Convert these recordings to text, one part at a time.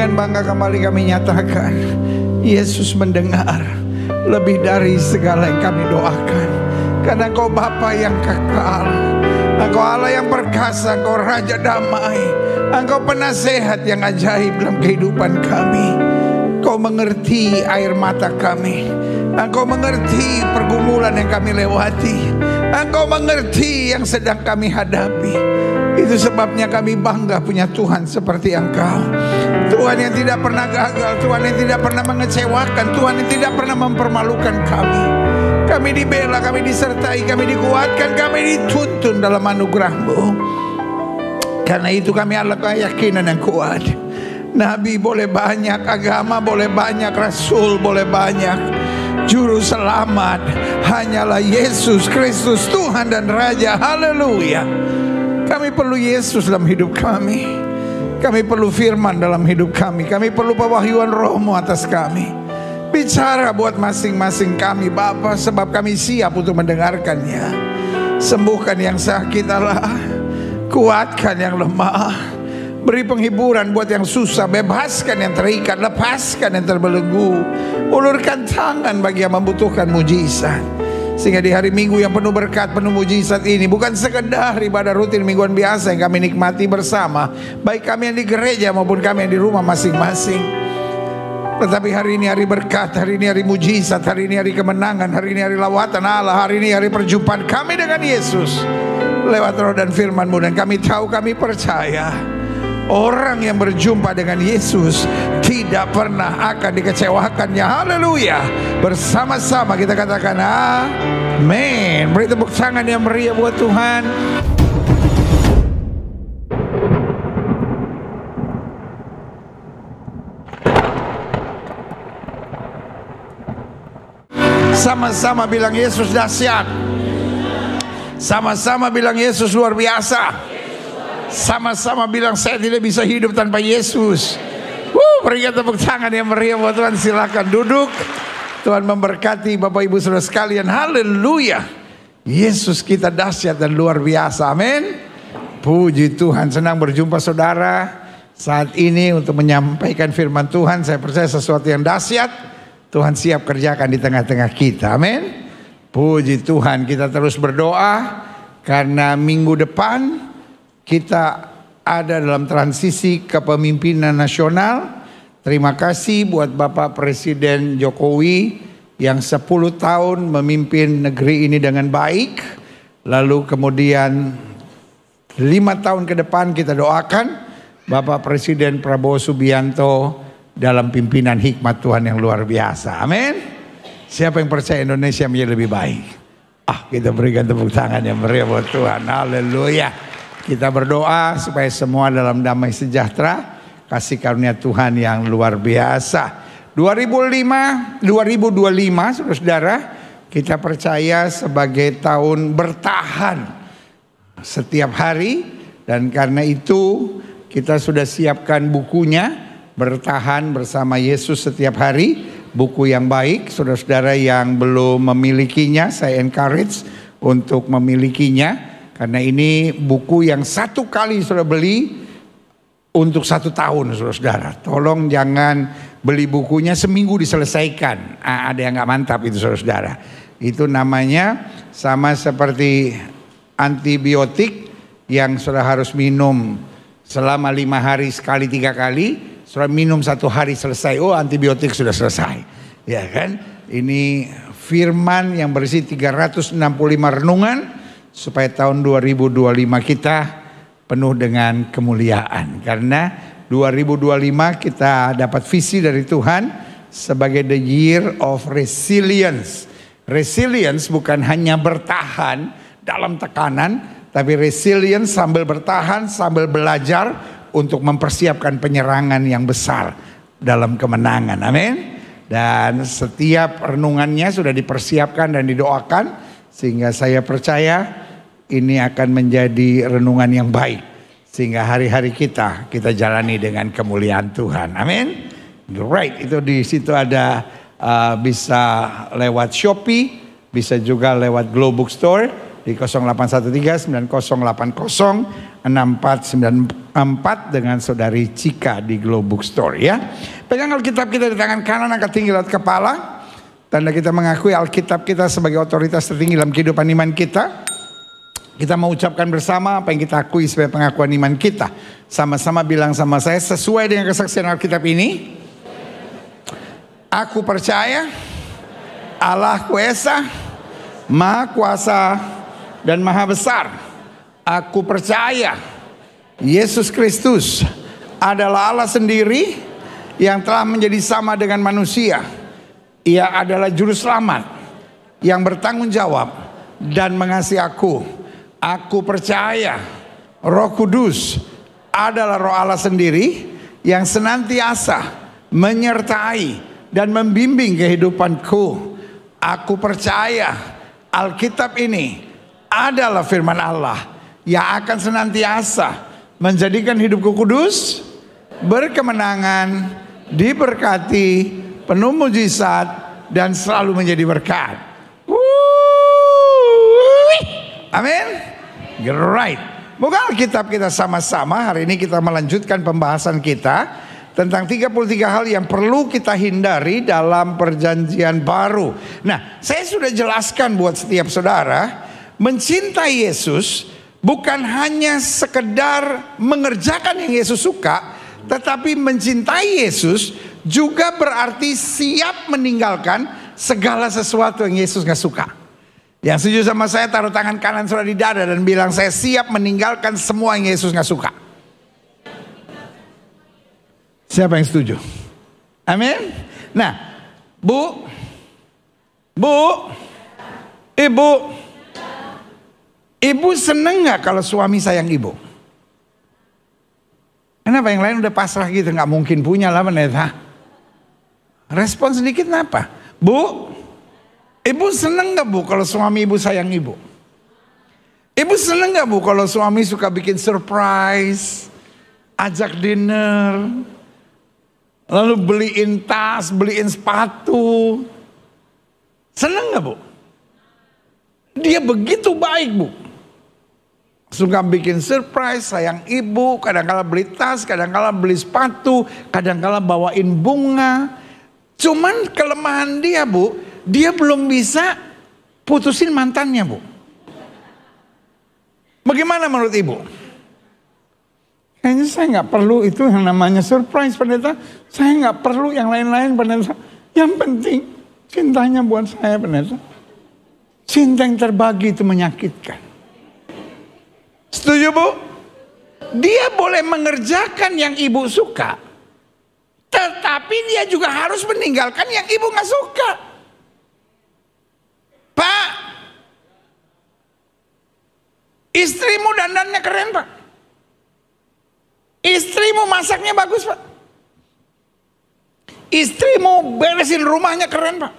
Dengan bangga kembali kami nyatakan, Yesus mendengar lebih dari segala yang kami doakan. Karena Engkau Bapa yang kekal, Engkau Allah yang perkasa, Engkau Raja damai, Engkau penasehat yang ajaib dalam kehidupan kami. Engkau mengerti air mata kami, Engkau mengerti pergumulan yang kami lewati, Engkau mengerti yang sedang kami hadapi. Itu sebabnya kami bangga punya Tuhan seperti Engkau, Tuhan yang tidak pernah gagal, Tuhan yang tidak pernah mengecewakan, Tuhan yang tidak pernah mempermalukan kami. Kami dibela, kami disertai, kami dikuatkan, kami dituntun dalam anugerah-Mu. Karena itu kami adalah keyakinan yang kuat. Nabi boleh banyak, agama boleh banyak, rasul boleh banyak, juru selamat hanyalah Yesus Kristus, Tuhan dan Raja. Haleluya. Kami perlu Yesus dalam hidup kami. Kami perlu firman dalam hidup kami. Kami perlu pewahyuan Roh-Mu atas kami. Bicara buat masing-masing kami Bapa, sebab kami siap untuk mendengarkannya. Sembuhkan yang sakit Allah, kuatkan yang lemah, beri penghiburan buat yang susah, bebaskan yang terikat, lepaskan yang terbelenggu, ulurkan tangan bagi yang membutuhkan mujizat. Sehingga di hari Minggu yang penuh berkat, penuh mujizat ini bukan sekedar ibadah rutin mingguan biasa yang kami nikmati bersama, baik kami yang di gereja maupun kami yang di rumah masing-masing. Tetapi hari ini hari berkat, hari ini hari mujizat, hari ini hari kemenangan, hari ini hari lawatan Allah, hari ini hari perjumpaan kami dengan Yesus lewat Roh dan firman-Mu. Dan kami tahu, kami percaya orang yang berjumpa dengan Yesus tidak pernah akan dikecewakannya. Haleluya. Bersama-sama kita katakan amin. Beri tepuk tangan yang meriah buat Tuhan. Sama-sama bilang Yesus dahsyat. Sama-sama bilang Yesus luar biasa. Sama-sama bilang saya tidak bisa hidup tanpa Yesus. Berikan tepuk tangan yang meriah buat Tuhan. Silakan duduk. Tuhan memberkati Bapak Ibu Saudara sekalian. Haleluya. Yesus kita dahsyat dan luar biasa. Amin. Puji Tuhan. Senang berjumpa saudara saat ini untuk menyampaikan firman Tuhan. Saya percaya sesuatu yang dahsyat Tuhan siap kerjakan di tengah-tengah kita. Amin. Puji Tuhan. Kita terus berdoa karena minggu depan kita ada dalam transisi kepemimpinan nasional. Terima kasih buat Bapak Presiden Jokowi yang 10 tahun memimpin negeri ini dengan baik. Lalu kemudian 5 tahun ke depan kita doakan Bapak Presiden Prabowo Subianto dalam pimpinan hikmat Tuhan yang luar biasa. Amin. Siapa yang percaya Indonesia menjadi lebih baik? Kita berikan tepuk tangan yang meriah buat Tuhan. Haleluya. Kita berdoa supaya semua dalam damai sejahtera, kasih karunia Tuhan yang luar biasa. 2025, saudara-saudara, kita percaya sebagai tahun bertahan setiap hari. Dan karena itu kita sudah siapkan bukunya, Bertahan Bersama Yesus Setiap Hari. Buku yang baik. Saudara-saudara yang belum memilikinya, saya encourage untuk memilikinya. Karena ini buku yang satu kali saudara beli untuk 1 tahun, saudara-saudara. Tolong jangan beli bukunya seminggu diselesaikan. Ada yang gak mantap itu, saudara-saudara. Itu namanya sama seperti antibiotik yang saudara harus minum selama 5 hari sekali 3 kali. Saudara minum 1 hari selesai, antibiotik sudah selesai. Ya kan? Ini firman yang berisi 365 renungan supaya tahun 2025 kita penuh dengan kemuliaan. Karena 2025 kita dapat visi dari Tuhan sebagai the year of resilience. Resilience bukan hanya bertahan dalam tekanan, tapi resilience sambil bertahan, sambil belajar untuk mempersiapkan penyerangan yang besar dalam kemenangan. Amin. Dan setiap renungannya sudah dipersiapkan dan didoakan, sehingga saya percaya ini akan menjadi renungan yang baik, sehingga hari-hari kita jalani dengan kemuliaan Tuhan. Amin. Right, itu di situ ada bisa lewat Shopee, bisa juga lewat Glow Bookstore. di 0813-9080-6494 dengan saudari Cika di Glow Bookstore ya. Pegang Alkitab kita di tangan kanan, angkat tinggi laut kepala. Tanda kita mengakui Alkitab kita sebagai otoritas tertinggi dalam kehidupan iman kita. Kita mau ucapkan bersama apa yang kita akui sebagai pengakuan iman kita. Sama-sama bilang sama saya sesuai dengan kesaksian Alkitab ini. Aku percaya Allah Esa, Maha Kuasa dan Maha Besar. Aku percaya Yesus Kristus adalah Allah sendiri yang telah menjadi sama dengan manusia. Ia adalah juru selamat yang bertanggung jawab dan mengasihi aku. Aku percaya Roh Kudus adalah Roh Allah sendiri yang senantiasa menyertai dan membimbing kehidupanku. Aku percaya Alkitab ini adalah firman Allah yang akan senantiasa menjadikan hidupku kudus, berkemenangan, diberkati, penuh mujizat, dan selalu menjadi berkat. Amin. Right. Bukan Alkitab kita sama-sama. Hari ini kita melanjutkan pembahasan kita tentang 33 hal yang perlu kita hindari dalam perjanjian baru. Nah, saya sudah jelaskan buat setiap saudara, mencintai Yesus bukan hanya sekedar mengerjakan yang Yesus suka, tetapi mencintai Yesus juga berarti siap meninggalkan segala sesuatu yang Yesus gak suka. Yang setuju sama saya taruh tangan kanan saudara di dada dan bilang saya siap meninggalkan semua yang Yesus gak suka. Siapa yang setuju? Amin. Nah, Ibu seneng gak kalau suami sayang ibu? Kenapa yang lain udah pasrah gitu, gak mungkin punya lah pendeta. Respon sedikit kenapa? Ibu seneng gak kalau suami ibu sayang ibu? Ibu seneng gak kalau suami suka bikin surprise, ajak dinner, lalu beliin tas, beliin sepatu? Seneng gak Dia begitu baik suka bikin surprise, sayang ibu, kadang-kala beli tas, kadang-kala beli sepatu, kadang-kala bawain bunga. Cuman kelemahan dia dia belum bisa putusin mantannya Bagaimana menurut ibu? Kayaknya saya gak perlu itu yang namanya surprise pendeta. Saya gak perlu yang lain-lain pendeta. Yang penting cintanya buat saya pendeta. Cinta yang terbagi itu menyakitkan. Setuju Dia boleh mengerjakan yang ibu suka, tetapi dia juga harus meninggalkan yang ibu gak suka. Pak, istrimu dandannya keren Pak. Istrimu masaknya bagus Pak. Istrimu beresin rumahnya keren Pak.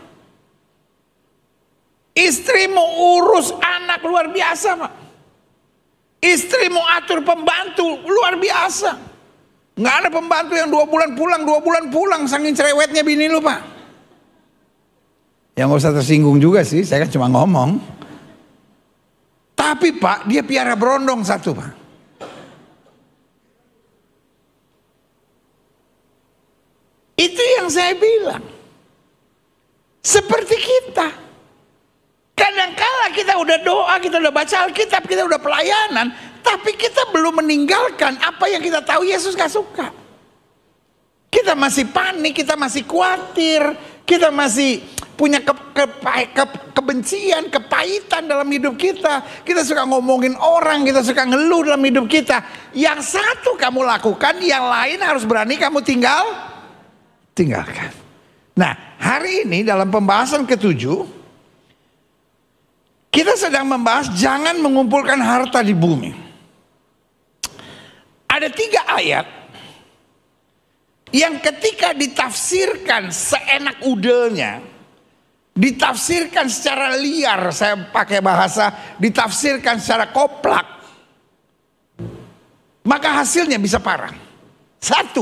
Istrimu urus anak luar biasa Pak. Istrimu atur pembantu luar biasa. Nggak ada pembantu yang 2 bulan pulang saking cerewetnya bini lu Pak. Ya nggak usah tersinggung juga sih, saya kan cuma ngomong. Tapi Pak, dia piara berondong satu Pak. Itu yang saya bilang. Seperti kita. Kadangkala kita udah doa, kita udah baca Alkitab, kita udah pelayanan, tapi kita belum meninggalkan apa yang kita tahu Yesus gak suka. Kita masih panik, kita masih khawatir, kita masih punya kebencian, kepahitan dalam hidup kita. Kita suka ngomongin orang, kita suka ngeluh dalam hidup kita. Yang satu kamu lakukan, yang lain harus berani kamu tinggalkan. Nah, hari ini dalam pembahasan ke-7, kita sedang membahas jangan mengumpulkan harta di bumi. Ada 3 ayat yang ketika ditafsirkan seenak udelnya, ditafsirkan secara liar, saya pakai bahasa ditafsirkan secara koplak, maka hasilnya bisa parah. 1,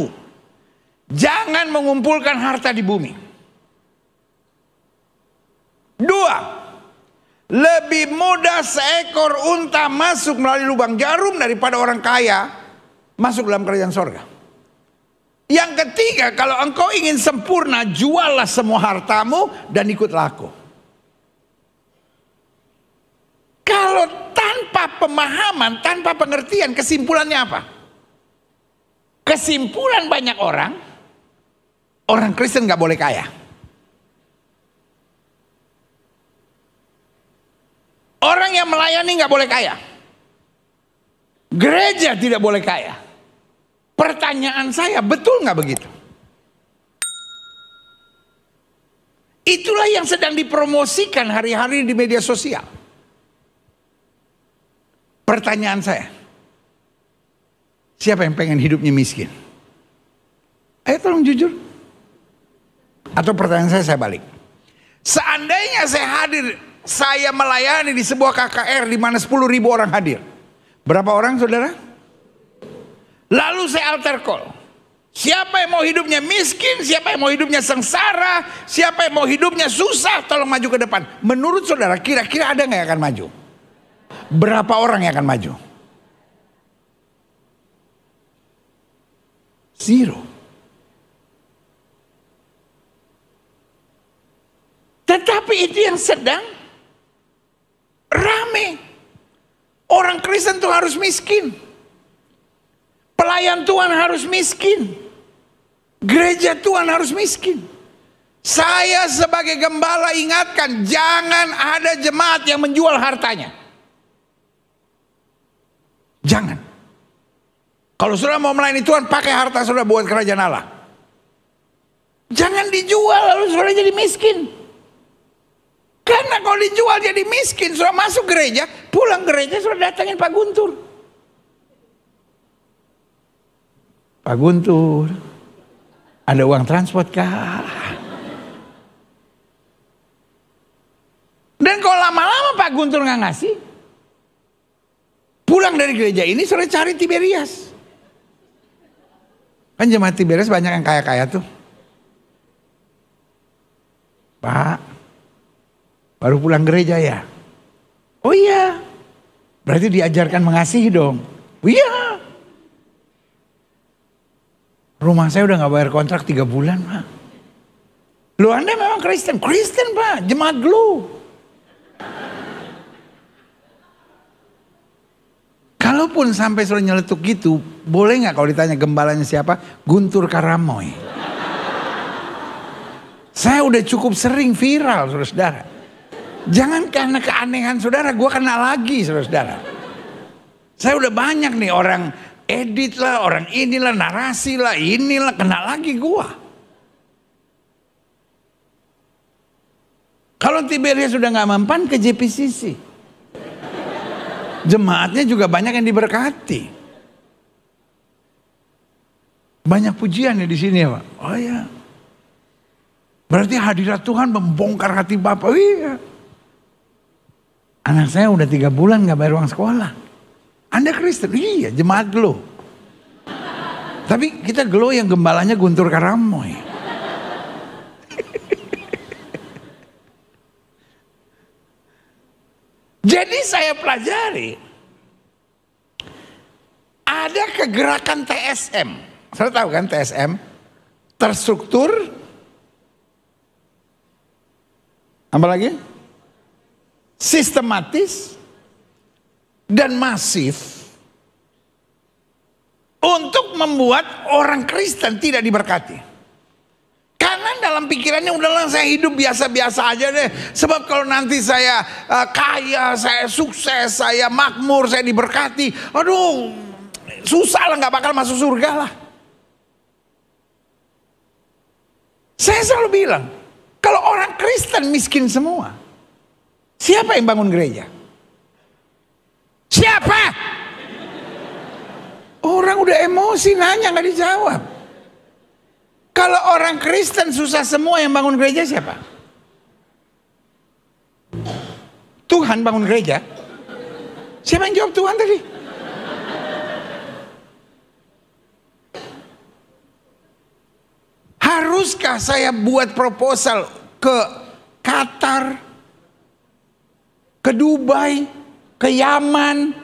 jangan mengumpulkan harta di bumi. 2, Lebih mudah seekor unta masuk melalui lubang jarum daripada orang kaya masuk dalam kerajaan sorga. Yang ketiga, kalau engkau ingin sempurna, juallah semua hartamu dan ikutlah aku. Kalau tanpa pemahaman, tanpa pengertian, kesimpulannya apa? Kesimpulan banyak orang Kristen gak boleh kaya. Orang yang melayani gak boleh kaya. Gereja tidak boleh kaya. Pertanyaan saya, betul gak begitu? Itulah yang sedang dipromosikan hari-hari di media sosial. Pertanyaan saya, siapa yang pengen hidupnya miskin? Ayo tolong jujur. Atau pertanyaan saya balik. Seandainya saya melayani di sebuah KKR di mana 10.000 orang hadir. Berapa orang saudara? Lalu saya altar call. Siapa yang mau hidupnya miskin, siapa yang mau hidupnya sengsara, siapa yang mau hidupnya susah, tolong maju ke depan. Menurut saudara, kira-kira ada nggak yang akan maju? Berapa orang yang akan maju? Zero. Tetapi itu yang sedang rame. Orang Kristen tuh harus miskin. Pelayan Tuhan harus miskin. Gereja Tuhan harus miskin. Saya sebagai gembala ingatkan, jangan ada jemaat yang menjual hartanya. Jangan. Kalau saudara mau melayani Tuhan, pakai harta saudara buat kerajaan Allah. Jangan dijual lalu saudara jadi miskin. Karena kalau dijual jadi miskin, saudara masuk gereja, pulang gereja saudara datangin Pak Guntur. Pak Guntur, ada uang transport kah? Dan kalau lama-lama Pak Guntur nggak ngasih, pulang dari gereja ini saudara cari Tiberias. Kan jemaat Tiberias banyak yang kaya-kaya tuh. Pak, baru pulang gereja ya? Oh iya, berarti diajarkan mengasihi dong. Oh iya. Rumah saya udah gak bayar kontrak 3 bulan Pak. Loh Anda memang Kristen? Kristen Pak, jemaat Glow. Kalaupun sampai sudah nyeletuk gitu, boleh gak kalau ditanya gembalanya siapa? Guntur Karamoy. Saya udah cukup sering viral saudara-saudara. Jangan karena keanehan saudara, gue kena lagi saudara-saudara. Saya udah banyak nih orang edit lah, orang inilah, narasi lah, inilah, kena lagi gue. Kalau Tiberias sudah gak mempan, ke JPCC. Jemaatnya juga banyak yang diberkati. Banyak pujian ya di sini ya Pak. Oh ya. Berarti hadirat Tuhan membongkar hati Bapak. Oh, iya. Anak saya udah 3 bulan gak bayar uang sekolah. Anda Kristen? Iya, jemaat Glow. Tapi kita Glow yang gembalanya Guntur Karamoy. Jadi saya pelajari, ada kegerakan TSM. Saya tahu kan TSM? Terstruktur. Apa lagi? Sistematis dan masif untuk membuat orang Kristen tidak diberkati. Karena dalam pikirannya udahlah saya hidup biasa-biasa aja deh. Sebab kalau nanti saya kaya, saya sukses, saya makmur, saya diberkati, aduh susah lah, gak bakal masuk surga lah. Saya selalu bilang, kalau orang Kristen miskin semua, siapa yang bangun gereja? Siapa? Orang udah emosi nanya gak dijawab. Kalau orang Kristen susah semua, yang bangun gereja siapa? Tuhan bangun gereja? Siapa yang jawab Tuhan tadi? Haruskah saya buat proposal ke Qatar, ke Dubai, ke Yaman.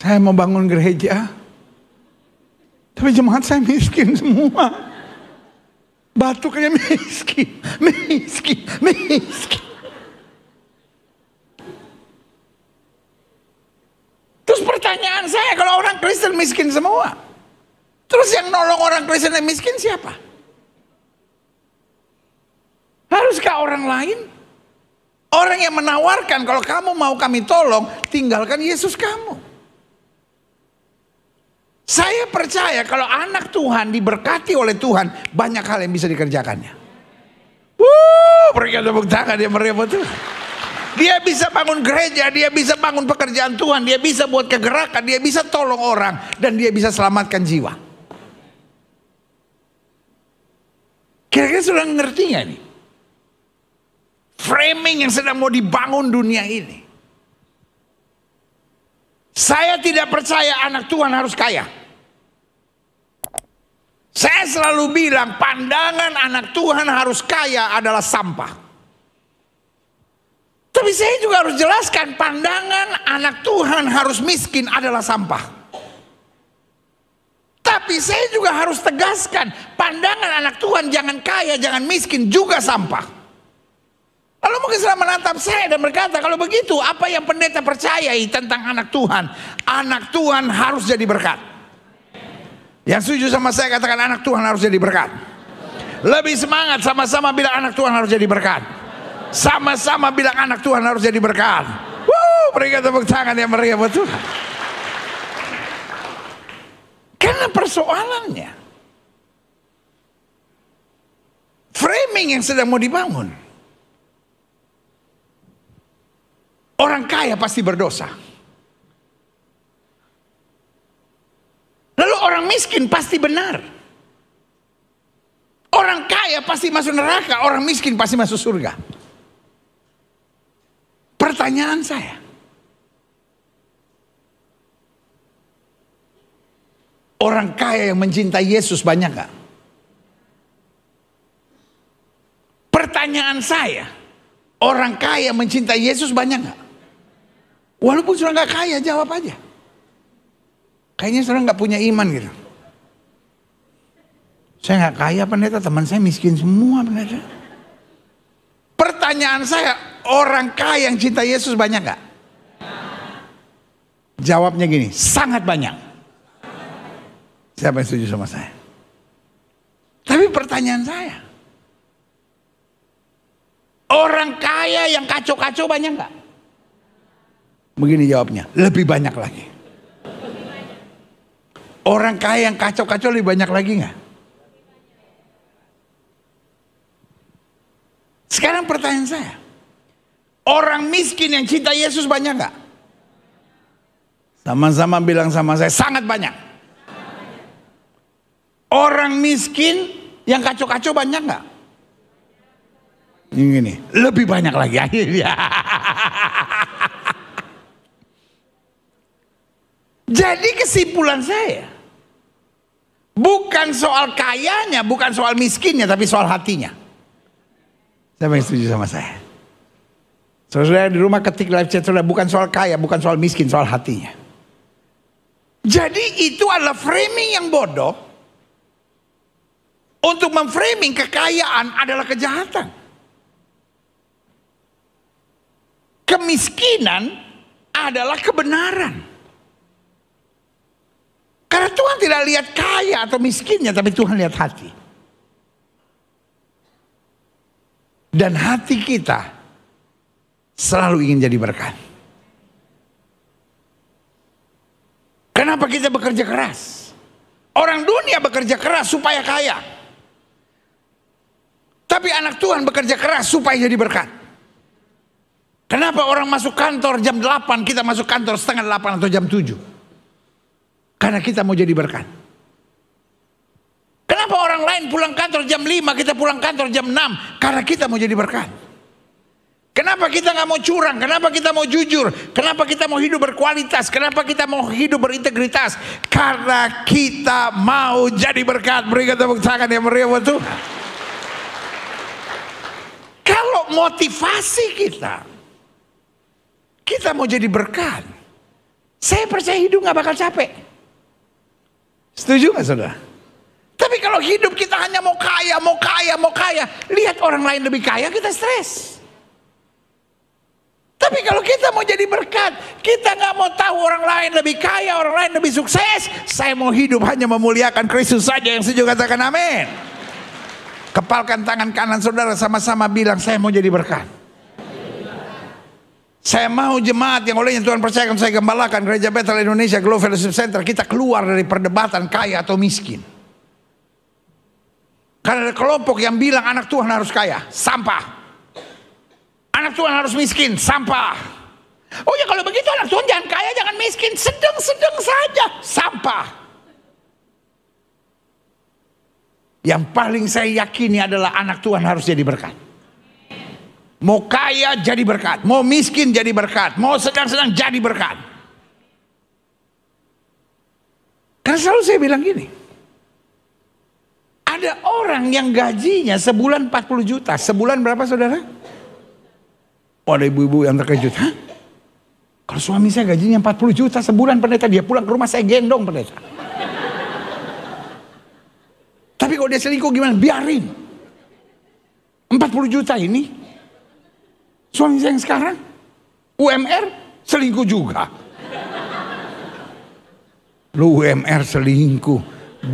Saya mau bangun gereja, tapi jemaat saya miskin semua. Batuknya miskin. Terus pertanyaan saya, kalau orang Kristen miskin semua, terus yang nolong orang Kristen yang miskin siapa? Haruskah orang lain? Orang yang menawarkan, kalau kamu mau kami tolong, tinggalkan Yesus kamu. Saya percaya kalau anak Tuhan diberkati oleh Tuhan, banyak hal yang bisa dikerjakannya. Berikan tepuk tangan, dia meriah betul. Dia bisa bangun gereja, dia bisa bangun pekerjaan Tuhan, dia bisa buat kegerakan, dia bisa tolong orang, dan dia bisa selamatkan jiwa. Kira-kira sudah ngerti gak nih? Framing yang sedang mau dibangun dunia ini. Saya tidak percaya anak Tuhan harus kaya. Saya selalu bilang pandangan anak Tuhan harus kaya adalah sampah. Tapi saya juga harus jelaskan pandangan anak Tuhan harus miskin adalah sampah. Tapi saya juga harus tegaskan pandangan anak Tuhan jangan kaya, jangan miskin juga sampah. Lalu mungkin setelah menatap saya dan berkata, kalau begitu apa yang pendeta percayai tentang anak Tuhan? Anak Tuhan harus jadi berkat. Yang setuju sama saya katakan anak Tuhan harus jadi berkat. Lebih semangat, sama-sama bilang anak Tuhan harus jadi berkat. Sama-sama bilang anak Tuhan harus jadi berkat. Berikan tepuk tangan yang meriah buat Tuhan. Karena persoalannya framing yang sedang mau dibangun. Orang kaya pasti berdosa. Lalu orang miskin pasti benar. Orang kaya pasti masuk neraka, orang miskin pasti masuk surga. Pertanyaan saya, orang kaya yang mencintai Yesus banyak gak? Pertanyaan saya, orang kaya mencintai Yesus banyak gak? Walaupun sudah gak kaya, jawab aja. Kayaknya saudara nggak punya iman gitu. Saya nggak kaya pendeta, teman saya miskin semua pendeta. Pertanyaan saya, orang kaya yang cinta Yesus banyak nggak? Jawabnya gini, sangat banyak. Siapa yang setuju sama saya? Tapi pertanyaan saya, orang kaya yang kacau-kacau banyak nggak? Begini jawabnya, lebih banyak lagi. Orang kaya yang kacau-kacau lebih banyak lagi nggak? Sekarang pertanyaan saya, orang miskin yang cinta Yesus banyak nggak? Sama-sama bilang sama saya, sangat banyak. Orang miskin yang kacau-kacau banyak nggak? Ini lebih banyak lagi akhirnya. Jadi kesimpulan saya, bukan soal kayanya, bukan soal miskinnya, tapi soal hatinya. Siapa yang setuju sama saya? Saudara di rumah ketik live chat saudara, bukan soal kaya, bukan soal miskin, soal hatinya. Jadi itu adalah framing yang bodoh. Untuk memframing kekayaan adalah kejahatan. Kemiskinan adalah kebenaran. Karena Tuhan tidak lihat kaya atau miskinnya, tapi Tuhan lihat hati. Dan hati kita selalu ingin jadi berkat. Kenapa kita bekerja keras? Orang dunia bekerja keras supaya kaya. Tapi anak Tuhan bekerja keras supaya jadi berkat. Kenapa orang masuk kantor jam 8, kita masuk kantor setengah 8 atau jam 7? Karena kita mau jadi berkat. Kenapa orang lain pulang kantor jam 5, kita pulang kantor jam 6? Karena kita mau jadi berkat. Kenapa kita nggak mau curang? Kenapa kita mau jujur? Kenapa kita mau hidup berkualitas? Kenapa kita mau hidup berintegritas? Karena kita mau jadi berkat. Berikan tepuk tangan yang meriah buat Tuhan. Kalau motivasi kita, kita mau jadi berkat, saya percaya hidup gak bakal capek. Setuju gak saudara? Tapi kalau hidup kita hanya mau kaya, mau kaya, mau kaya, lihat orang lain lebih kaya, kita stres. Tapi kalau kita mau jadi berkat, kita gak mau tahu orang lain lebih kaya, orang lain lebih sukses. Saya mau hidup hanya memuliakan Kristus saja. Yang setuju katakan amin. Kepalkan tangan kanan saudara, sama-sama bilang, saya mau jadi berkat. Saya mau jemaat yang olehnya Tuhan percayakan saya gembalakan, Gereja Bethel Indonesia Glow Fellowship Center, kita keluar dari perdebatan kaya atau miskin. Karena ada kelompok yang bilang anak Tuhan harus kaya, sampah. Anak Tuhan harus miskin, sampah. Oh ya kalau begitu anak Tuhan jangan kaya, jangan miskin, sedang-sedang saja, sampah. Yang paling saya yakini adalah anak Tuhan harus jadi berkat. Mau kaya jadi berkat, mau miskin jadi berkat, mau sedang-sedang jadi berkat. Karena selalu saya bilang gini, ada orang yang gajinya sebulan 40 juta, sebulan berapa saudara? Oh, ada ibu-ibu yang terkejut. Hah? Kalau suami saya gajinya 40 juta sebulan pendeta, dia pulang ke rumah saya gendong pendeta. Tapi kalau dia selingkuh gimana? Biarin. 40 juta ini, suami saya yang sekarang UMR selingkuh juga. Lu UMR selingkuh,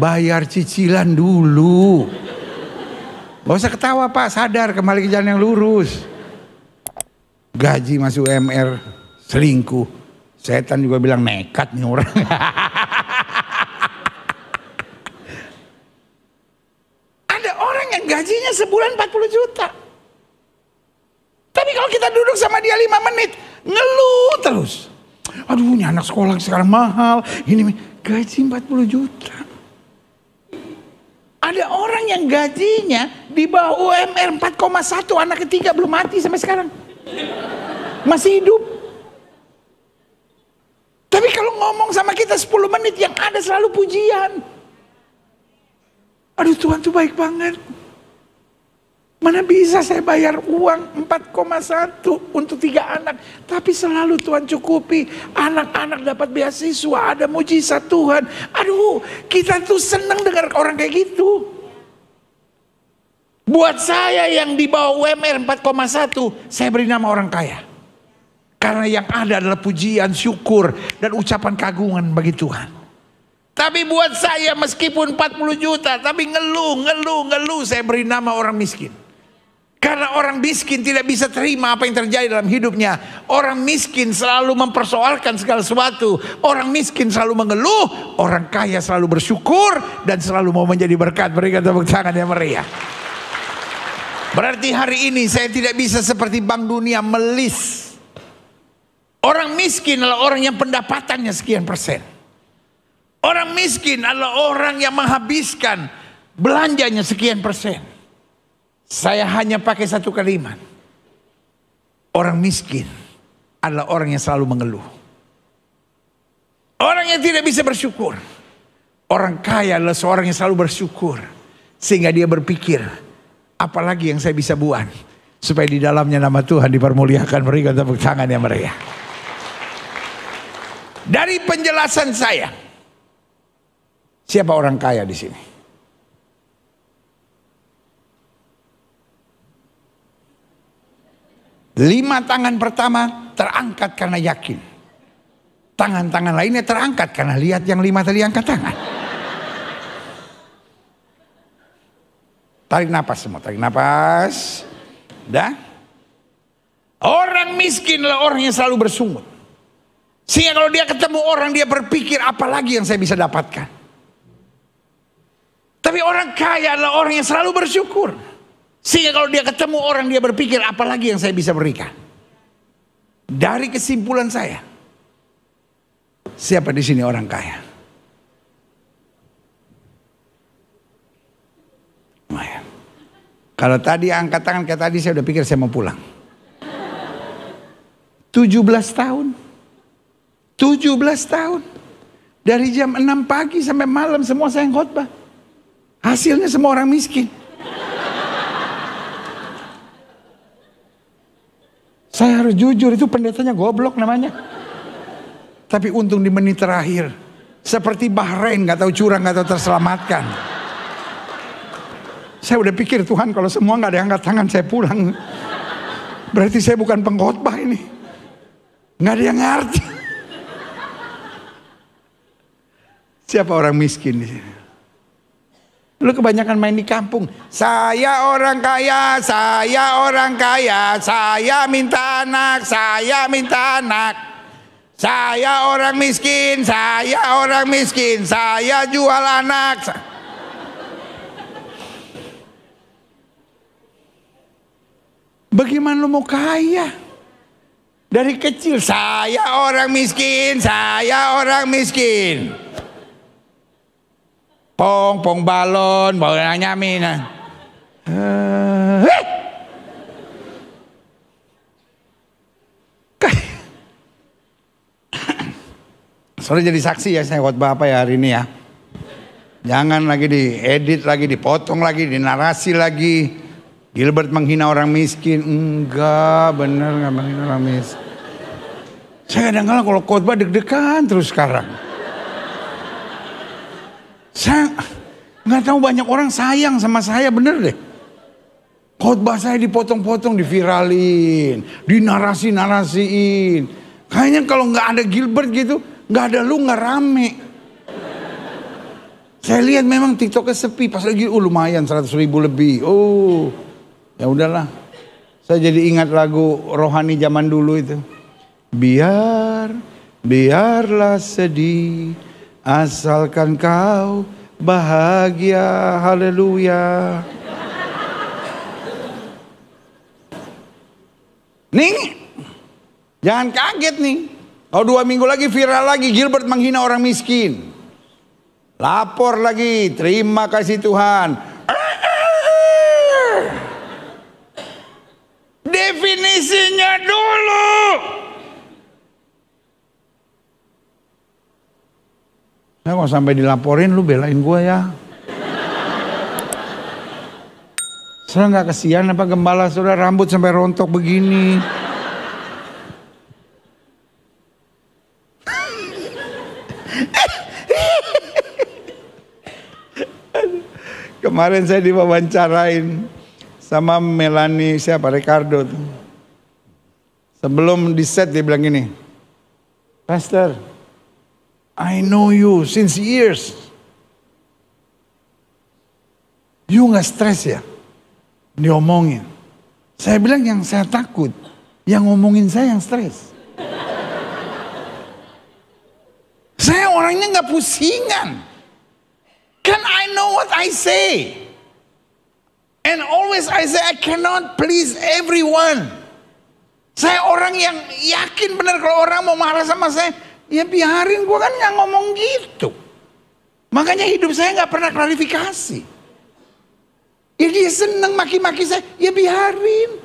bayar cicilan dulu. Gak usah ketawa Pak, sadar kembali ke jalan yang lurus. Gaji masuk UMR, selingkuh. Setan juga bilang nekat nih orang. Ada orang yang gajinya sebulan 40 juta. Tapi kalau kita duduk sama dia 5 menit, ngeluh terus. Aduh ini anak sekolah sekarang mahal. Ini gaji 40 juta. Ada orang yang gajinya di bawah UMR 4,1, anak ketiga belum mati sampai sekarang. Masih hidup. Tapi kalau ngomong sama kita 10 menit yang ada selalu pujian. Aduh Tuhan tuh baik banget. Mana bisa saya bayar uang 4,1 untuk 3 anak. Tapi selalu Tuhan cukupi. Anak-anak dapat beasiswa, ada mujizat Tuhan. Aduh kita tuh senang dengar orang kayak gitu. Buat saya yang di bawah UMR 4,1, saya beri nama orang kaya. Karena yang ada adalah pujian, syukur, dan ucapan kagungan bagi Tuhan. Tapi buat saya meskipun 40 juta, tapi ngeluh, saya beri nama orang miskin. Karena orang miskin tidak bisa terima apa yang terjadi dalam hidupnya. Orang miskin selalu mempersoalkan segala sesuatu. Orang miskin selalu mengeluh, orang kaya selalu bersyukur, dan selalu mau menjadi berkat. Berikan tepuk tangan yang meriah. Berarti hari ini saya tidak bisa seperti Bank Dunia melis. Orang miskin adalah orang yang pendapatannya sekian persen. Orang miskin adalah orang yang menghabiskan belanjanya sekian persen. Saya hanya pakai satu kalimat. Orang miskin adalah orang yang selalu mengeluh. Orang yang tidak bisa bersyukur. Orang kaya adalah seorang yang selalu bersyukur. Sehingga dia berpikir, apalagi yang saya bisa buat supaya di dalamnya nama Tuhan dipermuliakan. Berikan tepuk tangan yang meriah. Dari penjelasan saya, siapa orang kaya di sini? Lima tangan pertama terangkat karena yakin. Tangan-tangan lainnya terangkat karena lihat yang 5 tadi angkat tangan. Tarik napas semua, tarik napas. Dah. Orang miskin adalah orang yang selalu bersungut. Sehingga kalau dia ketemu orang, dia berpikir apalagi yang saya bisa dapatkan. Tapi orang kaya adalah orang yang selalu bersyukur. Sehingga kalau dia ketemu orang, dia berpikir apalagi yang saya bisa berikan. Dari kesimpulan saya, siapa di sini orang kaya? Kalau tadi angkat tangan kayak tadi, saya udah pikir saya mau pulang. 17 tahun. 17 tahun. Dari jam 6 pagi sampai malam semua saya yang khotbah. Hasilnya semua orang miskin. harus jujur, itu pendetanya goblok namanya. Tapi untung di menit terakhir, seperti Bahrain, gak tahu curang, gak tahu terselamatkan. Saya udah pikir, Tuhan kalau semua gak ada yang angkat tangan, saya pulang. Berarti saya bukan pengkhotbah ini. Gak ada yang ngerti. Siapa orang miskin di sini? Lu kebanyakan main di kampung. Saya orang kaya, saya orang kaya, saya minta anak, saya minta anak. Saya orang miskin, saya orang miskin, saya jual anak. Bagaimana lu mau kaya? Dari kecil saya orang miskin, saya orang miskin. Pong balon, bawa nyamin. Sorry jadi saksi ya, saya khotbah apa ya hari ini ya. Jangan lagi diedit lagi, dipotong lagi, dinarasi lagi. Gilbert menghina orang miskin. Enggak, bener gak menghina orang miskin. Saya kadang-kadang kalau khotbah deg-degan terus sekarang. Saya nggak tahu banyak orang sayang sama saya, bener deh. Khotbah saya dipotong-potong, diviralin, dinarasi-narasiin. Kayaknya kalau nggak ada Gilbert gitu, nggak ada lu nggak rame. Saya lihat memang TikToknya sepi, pas lagi lumayan 100.000 lebih. Oh, ya udahlah. Saya jadi ingat lagu rohani zaman dulu itu. Biarlah sedih, asalkan kau bahagia, haleluya. Nih, jangan kaget nih. Kalau 2 minggu lagi viral lagi, Gilbert menghina orang miskin. Lapor lagi, terima kasih Tuhan. Definisinya dulu. Nah, kalau sampai dilaporin lu belain gua ya. Saudara gak kesian apa gembala saudara rambut sampai rontok begini. Kemarin saya diwawancarain sama Melanie siapa Ricardo tuh. Sebelum di set dia bilang gini, Pastor, I know you since years. You gak stres ya? Diomongin. Saya bilang yang saya takut, yang ngomongin saya yang stres. Saya orangnya gak pusingan. Kan I know what I say. And always I say I cannot please everyone. Saya orang yang yakin benar kalau orang mau marah sama saya, ya biarin, gue kan gak ngomong gitu. Makanya hidup saya gak pernah klarifikasi. Ya dia seneng maki-maki saya, ya biarin.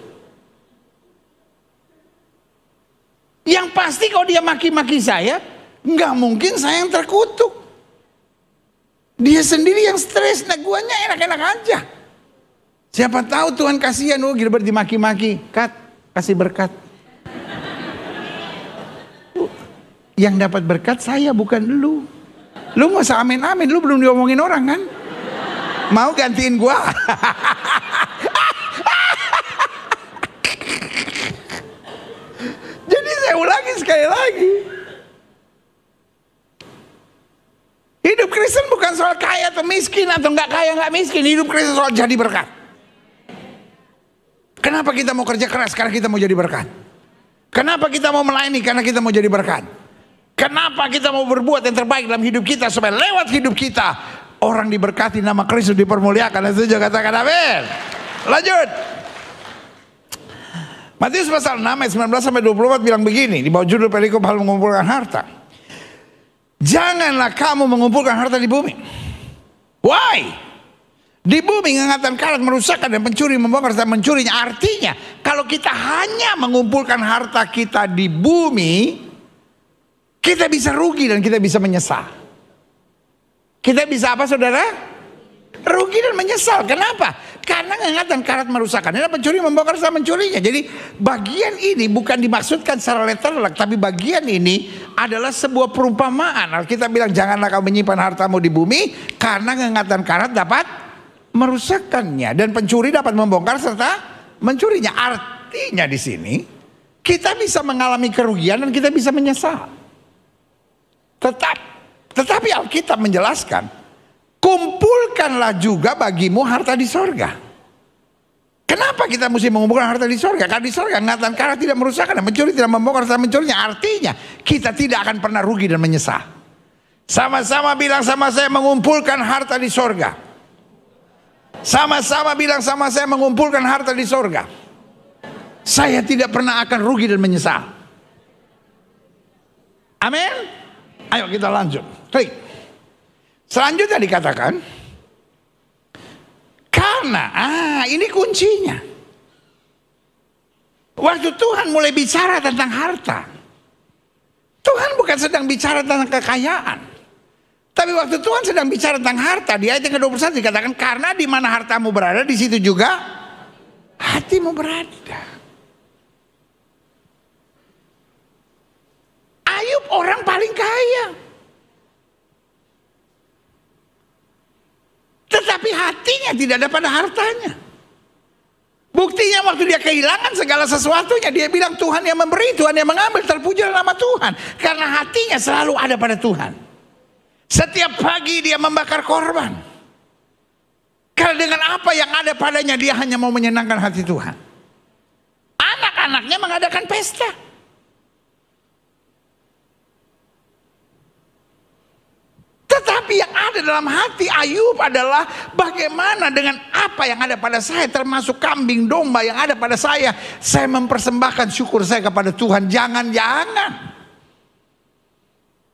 Yang pasti kalau dia maki-maki saya, gak mungkin saya yang terkutuk. Dia sendiri yang stres, nah guanya enak-enak aja. Siapa tahu Tuhan kasihan, oh Gilbert dimaki-maki, kasih berkat. Yang dapat berkat saya bukan lu. Lu gak usah amin-amin, lu belum diomongin orang kan? Mau gantiin gua? Jadi saya ulangi sekali lagi. Hidup Kristen bukan soal kaya atau miskin atau nggak kaya nggak miskin. Hidup Kristen soal jadi berkat. Kenapa kita mau kerja keras? Karena kita mau jadi berkat. Kenapa kita mau melayani? Karena kita mau jadi berkat. Kenapa kita mau berbuat yang terbaik dalam hidup kita supaya lewat hidup kita orang diberkati, nama Kristus dipermuliakan. Dan setuju katakan amin. Lanjut. Matius pasal 6 ayat 19 sampai 24 bilang begini di bawah judul perikop hal mengumpulkan harta. Janganlah kamu mengumpulkan harta di bumi. Why? Di bumi ingatan karat merusakkan dan pencuri membongkar dan mencurinya. Artinya kalau kita hanya mengumpulkan harta kita di bumi, kita bisa rugi dan kita bisa menyesal. Kita bisa apa saudara? Rugi dan menyesal. Kenapa? Karena ngangatan karat merusakkan. Dan pencuri membongkar serta mencurinya. Jadi bagian ini bukan dimaksudkan secara literal, tapi bagian ini adalah sebuah perumpamaan. Alkitab bilang janganlah kau menyimpan hartamu di bumi, karena ngangatan karat dapat merusakkannya. Dan pencuri dapat membongkar serta mencurinya. Artinya di sini kita bisa mengalami kerugian dan kita bisa menyesal. Tetapi Alkitab menjelaskan, kumpulkanlah juga bagimu harta di sorga. Kenapa kita mesti mengumpulkan harta di sorga? Karena di sorga ngangatan karat tidak merusakkan dan mencuri tidak membongkar serta mencurinya. Artinya kita tidak akan pernah rugi dan menyesal. Sama-sama bilang sama saya, mengumpulkan harta di sorga. Sama-sama bilang sama saya, mengumpulkan harta di sorga. Saya tidak pernah akan rugi dan menyesal. Amin. Ayo kita lanjut. Klik. Selanjutnya dikatakan, karena ini kuncinya. Waktu Tuhan mulai bicara tentang harta, Tuhan bukan sedang bicara tentang kekayaan. Tapi waktu Tuhan sedang bicara tentang harta, di ayat yang ke-21 dikatakan, karena di mana hartamu berada, di situ juga hatimu berada. Ayub orang paling kaya, tetapi hatinya tidak ada pada hartanya. Buktinya waktu dia kehilangan segala sesuatunya, dia bilang Tuhan yang memberi, Tuhan yang mengambil, terpujilah nama Tuhan. Karena hatinya selalu ada pada Tuhan. Setiap pagi dia membakar korban, karena dengan apa yang ada padanya dia hanya mau menyenangkan hati Tuhan. Anak-anaknya mengadakan pesta. Tetapi yang ada dalam hati Ayub adalah bagaimana dengan apa yang ada pada saya, termasuk kambing domba yang ada pada saya mempersembahkan syukur saya kepada Tuhan. Jangan-jangan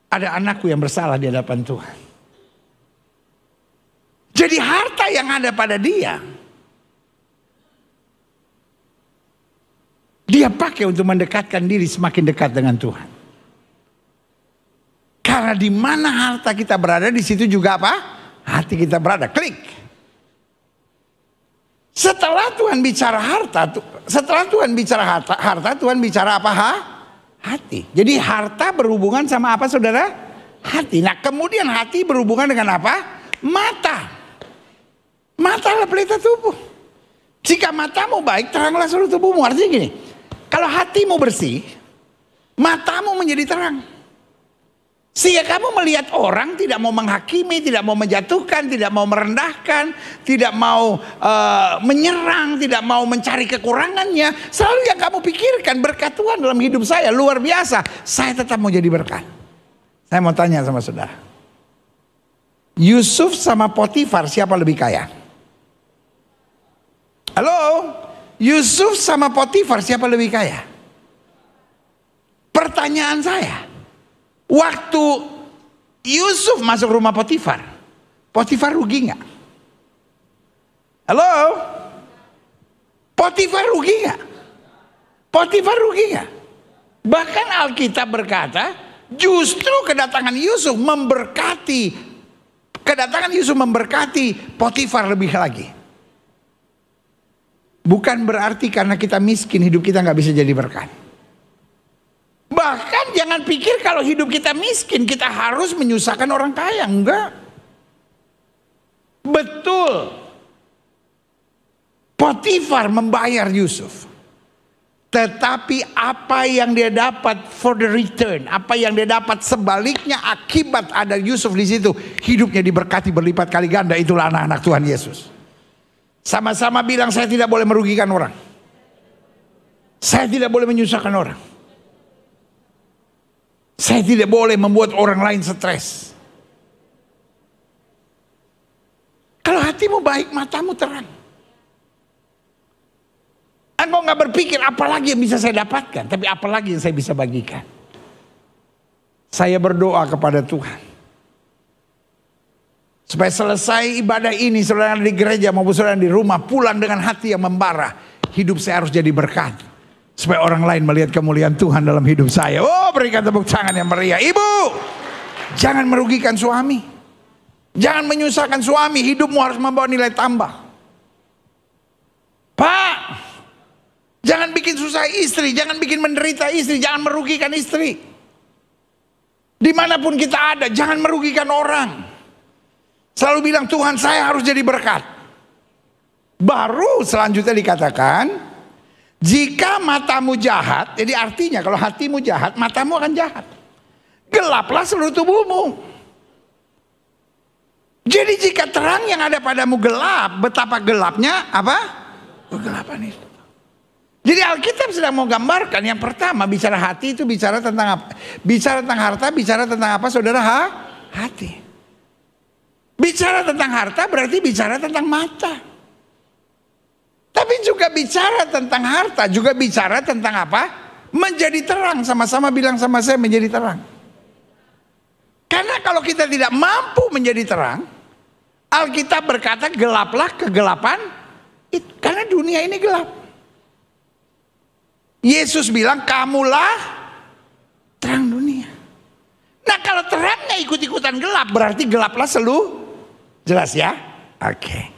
ada anakku yang bersalah di hadapan Tuhan. Jadi harta yang ada pada dia pakai untuk mendekatkan diri semakin dekat dengan Tuhan. Karena di mana harta kita berada, di situ juga apa? Hati kita berada. Klik. Setelah Tuhan bicara harta, Tuhan bicara apa? Hati. Jadi harta berhubungan sama apa, saudara? Hati. Nah, kemudian hati berhubungan dengan apa? Mata. Mata adalah pelita tubuh. Jika matamu baik, teranglah seluruh tubuhmu. Artinya gini, kalau hatimu bersih, matamu menjadi terang. Sehingga kamu melihat orang tidak mau menghakimi, tidak mau menjatuhkan, tidak mau merendahkan, tidak mau menyerang, tidak mau mencari kekurangannya. Selalu yang kamu pikirkan, berkat Tuhan dalam hidup saya luar biasa. Saya tetap mau jadi berkat. Saya mau tanya sama saudara, Yusuf sama Potifar siapa lebih kaya? Halo? Yusuf sama Potifar siapa lebih kaya? Pertanyaan saya, waktu Yusuf masuk rumah Potifar, Potifar rugi nggak? Halo? Potifar rugi nggak? Potifar rugi nggak? Bahkan Alkitab berkata, justru kedatangan Yusuf memberkati Potifar lebih lagi. Bukan berarti karena kita miskin hidup kita nggak bisa jadi berkat. Bahkan jangan pikir kalau hidup kita miskin kita harus menyusahkan orang kaya. Enggak. Betul. Potifar membayar Yusuf. Tetapi apa yang dia dapat for the return, apa yang dia dapat sebaliknya akibat ada Yusuf di situ, hidupnya diberkati berlipat kali ganda. Itulah anak-anak Tuhan Yesus. Sama-sama bilang, saya tidak boleh merugikan orang. Saya tidak boleh menyusahkan orang. Saya tidak boleh membuat orang lain stres. Kalau hatimu baik, matamu terang. Engkau nggak berpikir apalagi yang bisa saya dapatkan, tapi apalagi yang saya bisa bagikan. Saya berdoa kepada Tuhan supaya selesai ibadah ini, saudara di gereja maupun saudara di rumah, pulang dengan hati yang membara. Hidup saya harus jadi berkat, supaya orang lain melihat kemuliaan Tuhan dalam hidup saya. Oh, berikan tepuk tangan yang meriah. Ibu, jangan merugikan suami, jangan menyusahkan suami. Hidupmu harus membawa nilai tambah. Pak, jangan bikin susah istri, jangan bikin menderita istri, jangan merugikan istri. Dimanapun kita ada, jangan merugikan orang. Selalu bilang, Tuhan saya harus jadi berkat. Baru selanjutnya dikatakan, jika matamu jahat, jadi artinya kalau hatimu jahat, matamu akan jahat. Gelaplah seluruh tubuhmu. Jadi jika terang yang ada padamu gelap, betapa gelapnya apa? Kegelapan itu. Jadi Alkitab sedang mau gambarkan, yang pertama bicara hati itu bicara tentang apa? Bicara tentang harta, bicara tentang apa saudara? Hati. Bicara tentang harta berarti bicara tentang mata. Tapi juga bicara tentang harta, juga bicara tentang apa? Menjadi terang, sama-sama bilang sama saya, menjadi terang. Karena kalau kita tidak mampu menjadi terang, Alkitab berkata gelaplah kegelapan. Karena dunia ini gelap. Yesus bilang kamulah terang dunia. Nah kalau terangnya ikut-ikutan gelap, berarti gelaplah seluruh. Jelas ya? Oke.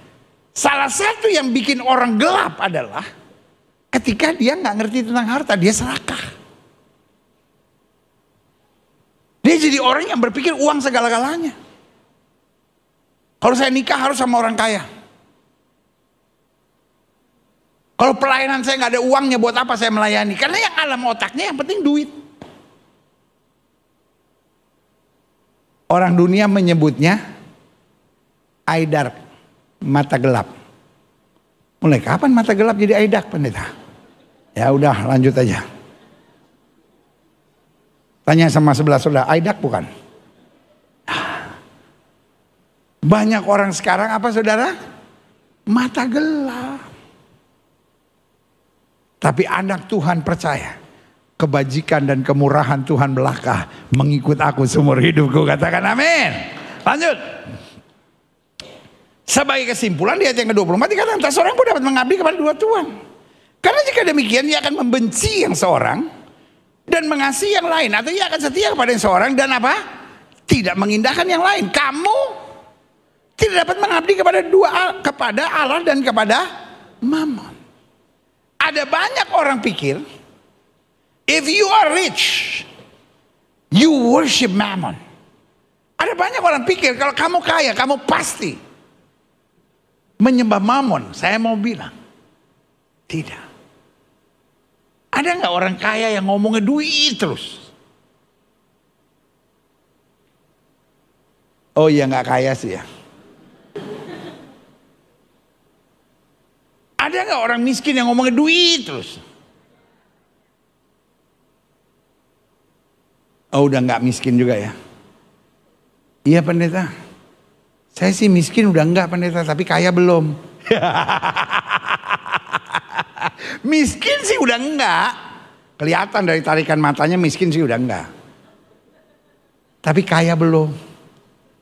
Salah satu yang bikin orang gelap adalah ketika dia nggak ngerti tentang harta, dia serakah. Dia jadi orang yang berpikir uang segala-galanya. Kalau saya nikah harus sama orang kaya. Kalau pelayanan saya nggak ada uangnya, buat apa saya melayani? Karena yang alam otaknya yang penting duit. Orang dunia menyebutnya eye dark, mata gelap. Mulai kapan mata gelap jadi eye dark, pendeta? Ya udah, lanjut aja. Tanya sama sebelah saudara, eye dark bukan? Banyak orang sekarang apa saudara? Mata gelap. Tapi anak Tuhan percaya kebajikan dan kemurahan Tuhan belaka mengikut aku seumur hidupku. Katakan amin. Lanjut. Sebagai kesimpulan di ayat yang ke-24 dikatakan tak seorang pun dapat mengabdi kepada dua tuan. Karena jika demikian ia akan membenci yang seorang dan mengasihi yang lain, atau ia akan setia kepada yang seorang dan apa? Tidak mengindahkan yang lain. Kamu tidak dapat mengabdi kepada Allah dan kepada Mammon. Ada banyak orang pikir, if you are rich, you worship Mammon. Ada banyak orang pikir kalau kamu kaya, kamu pasti menyembah Mammon. Saya mau bilang, tidak. Ada nggak orang kaya yang ngomongnya duit terus? Oh ya nggak kaya sih ya. Ada nggak orang miskin yang ngomongin duit terus? Oh udah nggak miskin juga ya? Iya pendeta. Saya sih miskin udah enggak pendeta, tapi kaya belum. Miskin sih udah enggak. Kelihatan dari tarikan matanya miskin sih udah enggak. Tapi kaya belum.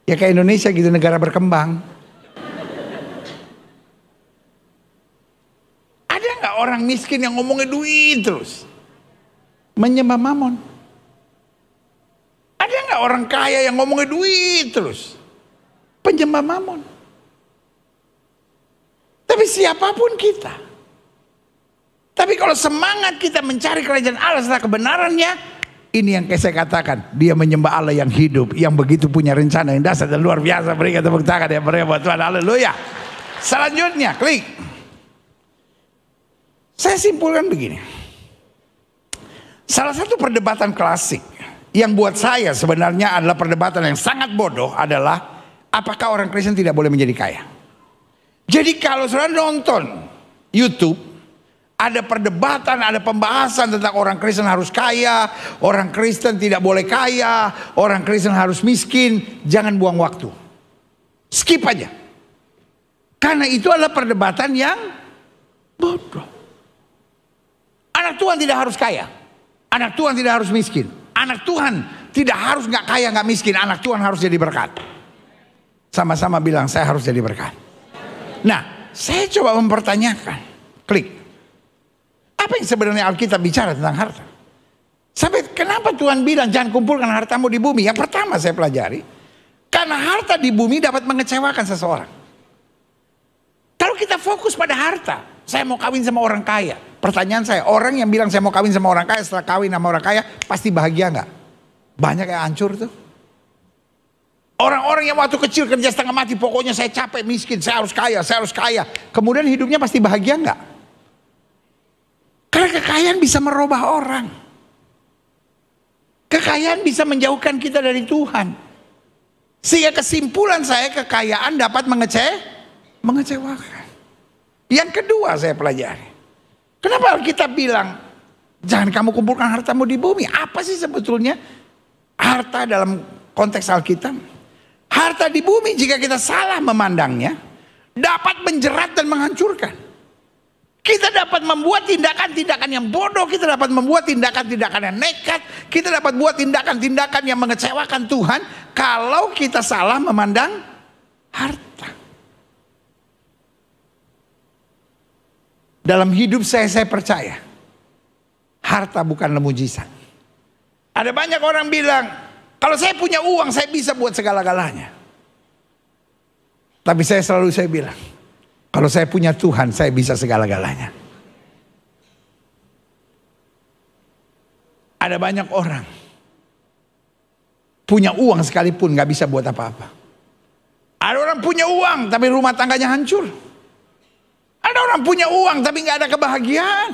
Ya kayak Indonesia gitu, negara berkembang. Orang miskin yang ngomongnya duit terus, menyembah Mammon. Ada nggak orang kaya yang ngomongnya duit terus, penyembah Mammon? Tapi siapapun kita, tapi kalau semangat kita mencari kerajaan Allah setelah kebenarannya, ini yang saya katakan, dia menyembah Allah yang hidup, yang begitu punya rencana yang dasar dan luar biasa. Berikan tepuk tangan yang meriah buat Tuhan. Haleluya. Selanjutnya, klik. Saya simpulkan begini. Salah satu perdebatan klasik yang buat saya sebenarnya adalah perdebatan yang sangat bodoh adalah apakah orang Kristen tidak boleh menjadi kaya. Jadi kalau saudara nonton YouTube, ada perdebatan, ada pembahasan tentang orang Kristen harus kaya, orang Kristen tidak boleh kaya, orang Kristen harus miskin, jangan buang waktu. Skip aja. Karena itu adalah perdebatan yang bodoh. Anak Tuhan tidak harus kaya. Anak Tuhan tidak harus miskin. Anak Tuhan tidak harus nggak kaya nggak miskin. Anak Tuhan harus jadi berkat. Sama-sama bilang saya harus jadi berkat. Nah, saya coba mempertanyakan. Klik. Apa yang sebenarnya Alkitab bicara tentang harta? Sampai kenapa Tuhan bilang jangan kumpulkan hartamu di bumi? Yang pertama saya pelajari, karena harta di bumi dapat mengecewakan seseorang. Kalau kita fokus pada harta, Saya mau kawin sama orang kaya. Pertanyaan saya, orang yang bilang saya mau kawin sama orang kaya, setelah kawin sama orang kaya, pasti bahagia nggak? Banyak yang hancur tuh. Orang-orang yang waktu kecil kerja setengah mati, pokoknya saya capek miskin, saya harus kaya, saya harus kaya. Kemudian hidupnya pasti bahagia nggak? Karena kekayaan bisa merubah orang. Kekayaan bisa menjauhkan kita dari Tuhan. Sehingga kesimpulan saya, kekayaan dapat mengecewakan. Yang kedua saya pelajari. Kenapa Alkitab bilang, jangan kamu kumpulkan hartamu di bumi? Apa sih sebetulnya harta dalam konteks Alkitab? Harta di bumi jika kita salah memandangnya, dapat menjerat dan menghancurkan. Kita dapat membuat tindakan-tindakan yang bodoh, kita dapat membuat tindakan-tindakan yang nekat, kita dapat buat tindakan-tindakan yang mengecewakan Tuhan kalau kita salah memandang harta. Dalam hidup saya percaya harta bukanlah mujizat. Ada banyak orang bilang, kalau saya punya uang saya bisa buat segala-galanya. Tapi saya bilang, kalau saya punya Tuhan, saya bisa segala-galanya. Ada banyak orang punya uang sekalipun gak bisa buat apa-apa. Ada orang punya uang tapi rumah tangganya hancur. Ada orang punya uang tapi gak ada kebahagiaan.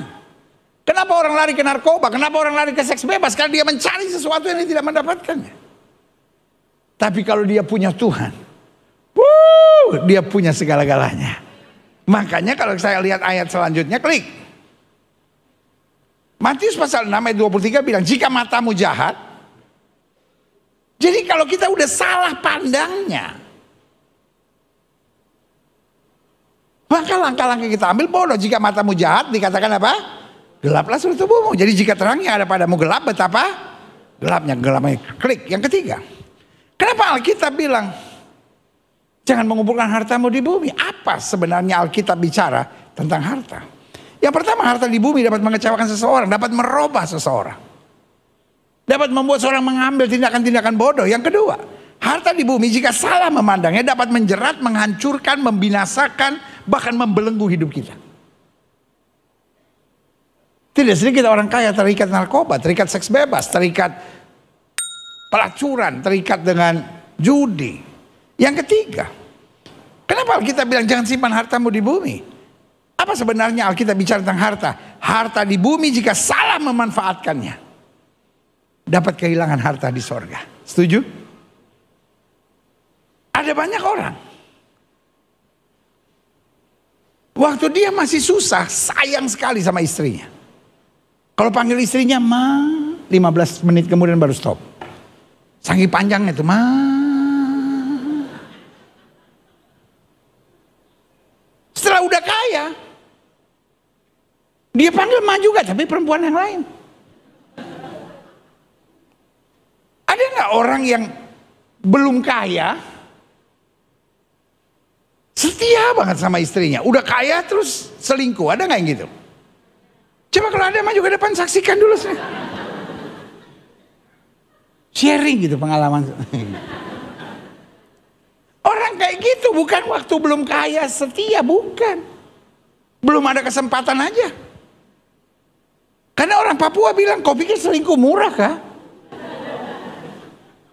Kenapa orang lari ke narkoba? Kenapa orang lari ke seks bebas? Karena dia mencari sesuatu yang dia tidak mendapatkannya. Tapi kalau dia punya Tuhan, dia punya segala-galanya. Makanya kalau saya lihat ayat selanjutnya, klik. Matius pasal 6 ayat 23 bilang, jika matamu jahat. Jadi kalau kita udah salah pandangnya, maka langkah-langkah kita ambil bodoh. Jika matamu jahat, dikatakan apa? Gelaplah seluruh tubuhmu. Jadi jika terangnya ada padamu gelap, betapa gelapnya. Klik. Yang ketiga, kenapa Alkitab bilang jangan mengumpulkan hartamu di bumi? Apa sebenarnya Alkitab bicara tentang harta? Yang pertama, harta di bumi dapat mengecewakan seseorang, dapat merubah seseorang, dapat membuat seorang mengambil tindakan-tindakan bodoh. Yang kedua, harta di bumi jika salah memandangnya dapat menjerat, menghancurkan, membinasakan, bahkan membelenggu hidup kita. Tidak sedikit orang kaya terikat narkoba, terikat seks bebas, terikat pelacuran, terikat dengan judi. Yang ketiga, kenapa Alkitab bilang jangan simpan hartamu di bumi? Apa sebenarnya Alkitab bicara tentang harta? Harta di bumi jika salah memanfaatkannya dapat kehilangan harta di sorga. Setuju? Ada banyak orang waktu dia masih susah sayang sekali sama istrinya. Kalau panggil istrinya ma, 15 menit kemudian baru stop. Saking panjangnya itu ma. Setelah udah kaya, dia panggil ma juga, tapi perempuan yang lain. Ada nggak orang yang belum kaya, setia banget sama istrinya, udah kaya terus selingkuh? Ada nggak yang gitu? Coba kalau ada, maju ke depan, saksikan dulu. Sharing gitu pengalaman. Orang kayak gitu bukan waktu belum kaya setia, bukan. Belum ada kesempatan aja. Karena orang Papua bilang, kau pikir selingkuh murah kah?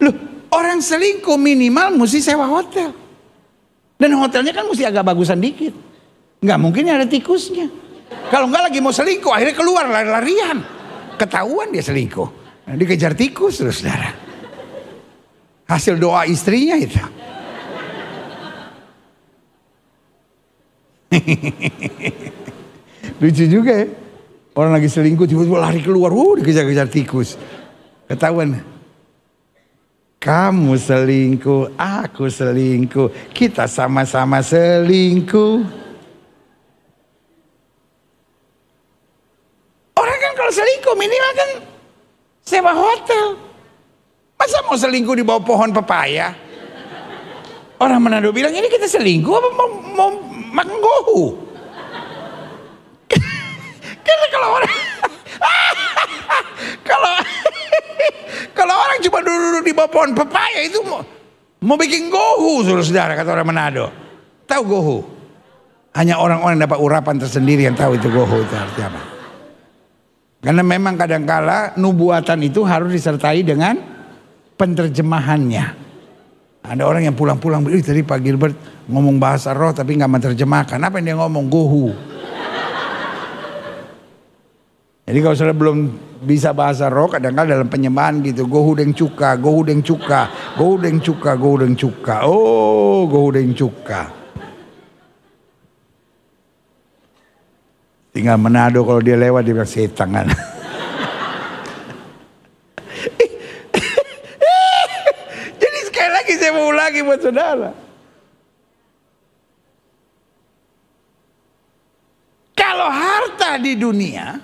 Loh, orang selingkuh minimal mesti sewa hotel. Dan hotelnya kan mesti agak bagusan dikit. Nggak mungkin ada tikusnya. Kalau nggak lagi mau selingkuh, akhirnya keluar lari-larian. Ketahuan dia selingkuh. Nah, dikejar tikus terus, saudara. Hasil doa istrinya itu. Lucu juga ya. Orang lagi selingkuh tiba-tiba lari keluar, dikejar-kejar tikus. Ketahuan. Kamu selingkuh, aku selingkuh, kita sama-sama selingkuh. Orang kan kalau selingkuh minimal kan sewa hotel. Masa mau selingkuh di bawah pohon pepaya? Orang Manado bilang, ini kita selingkuh apa mau makan gohu? Karena kalau orang kalau orang cuma duduk di bawah pohon pepaya itu mau bikin gohu, saudara, kata orang Manado. Tahu gohu? Hanya orang-orang yang dapat urapan tersendiri yang tahu itu gohu itu arti apa. Karena memang kadangkala nubuatan itu harus disertai dengan penterjemahannya. Ada orang yang pulang-pulang, tadi Pak Gilbert ngomong bahasa roh tapi nggak menerjemahkan. Apa yang dia ngomong? Gohu. Jadi kalau sudah belum bisa bahasa roh, kadang-kadang dalam penyembahan gitu, gohu deng cuka, gohu deng cuka, gohu deng cuka, gohu deng cuka. Oh, gohu deng cuka. Tinggal Manado kalau dia lewat dia bilang setan kan. Jadi sekali lagi saya mau ulangi buat saudara. Kalau harta di dunia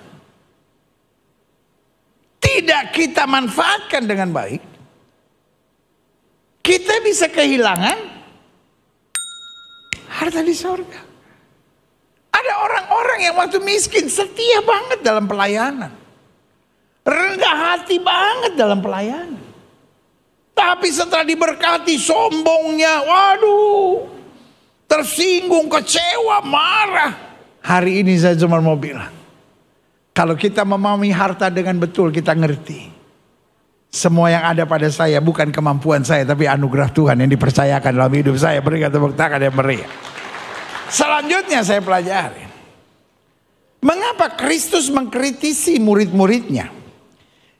tidak kita manfaatkan dengan baik, kita bisa kehilangan harta di sorga. Ada orang-orang yang waktu miskin setia banget dalam pelayanan, rendah hati banget dalam pelayanan. Tapi setelah diberkati sombongnya, waduh, tersinggung, kecewa, marah. Hari ini saya cuma mau bilang, kalau kita memahami harta dengan betul, kita ngerti. Semua yang ada pada saya bukan kemampuan saya, tapi anugerah Tuhan yang dipercayakan dalam hidup saya. Berikan tepuk tangan yang meriah. Selanjutnya saya pelajari, mengapa Kristus mengkritisi murid-muridnya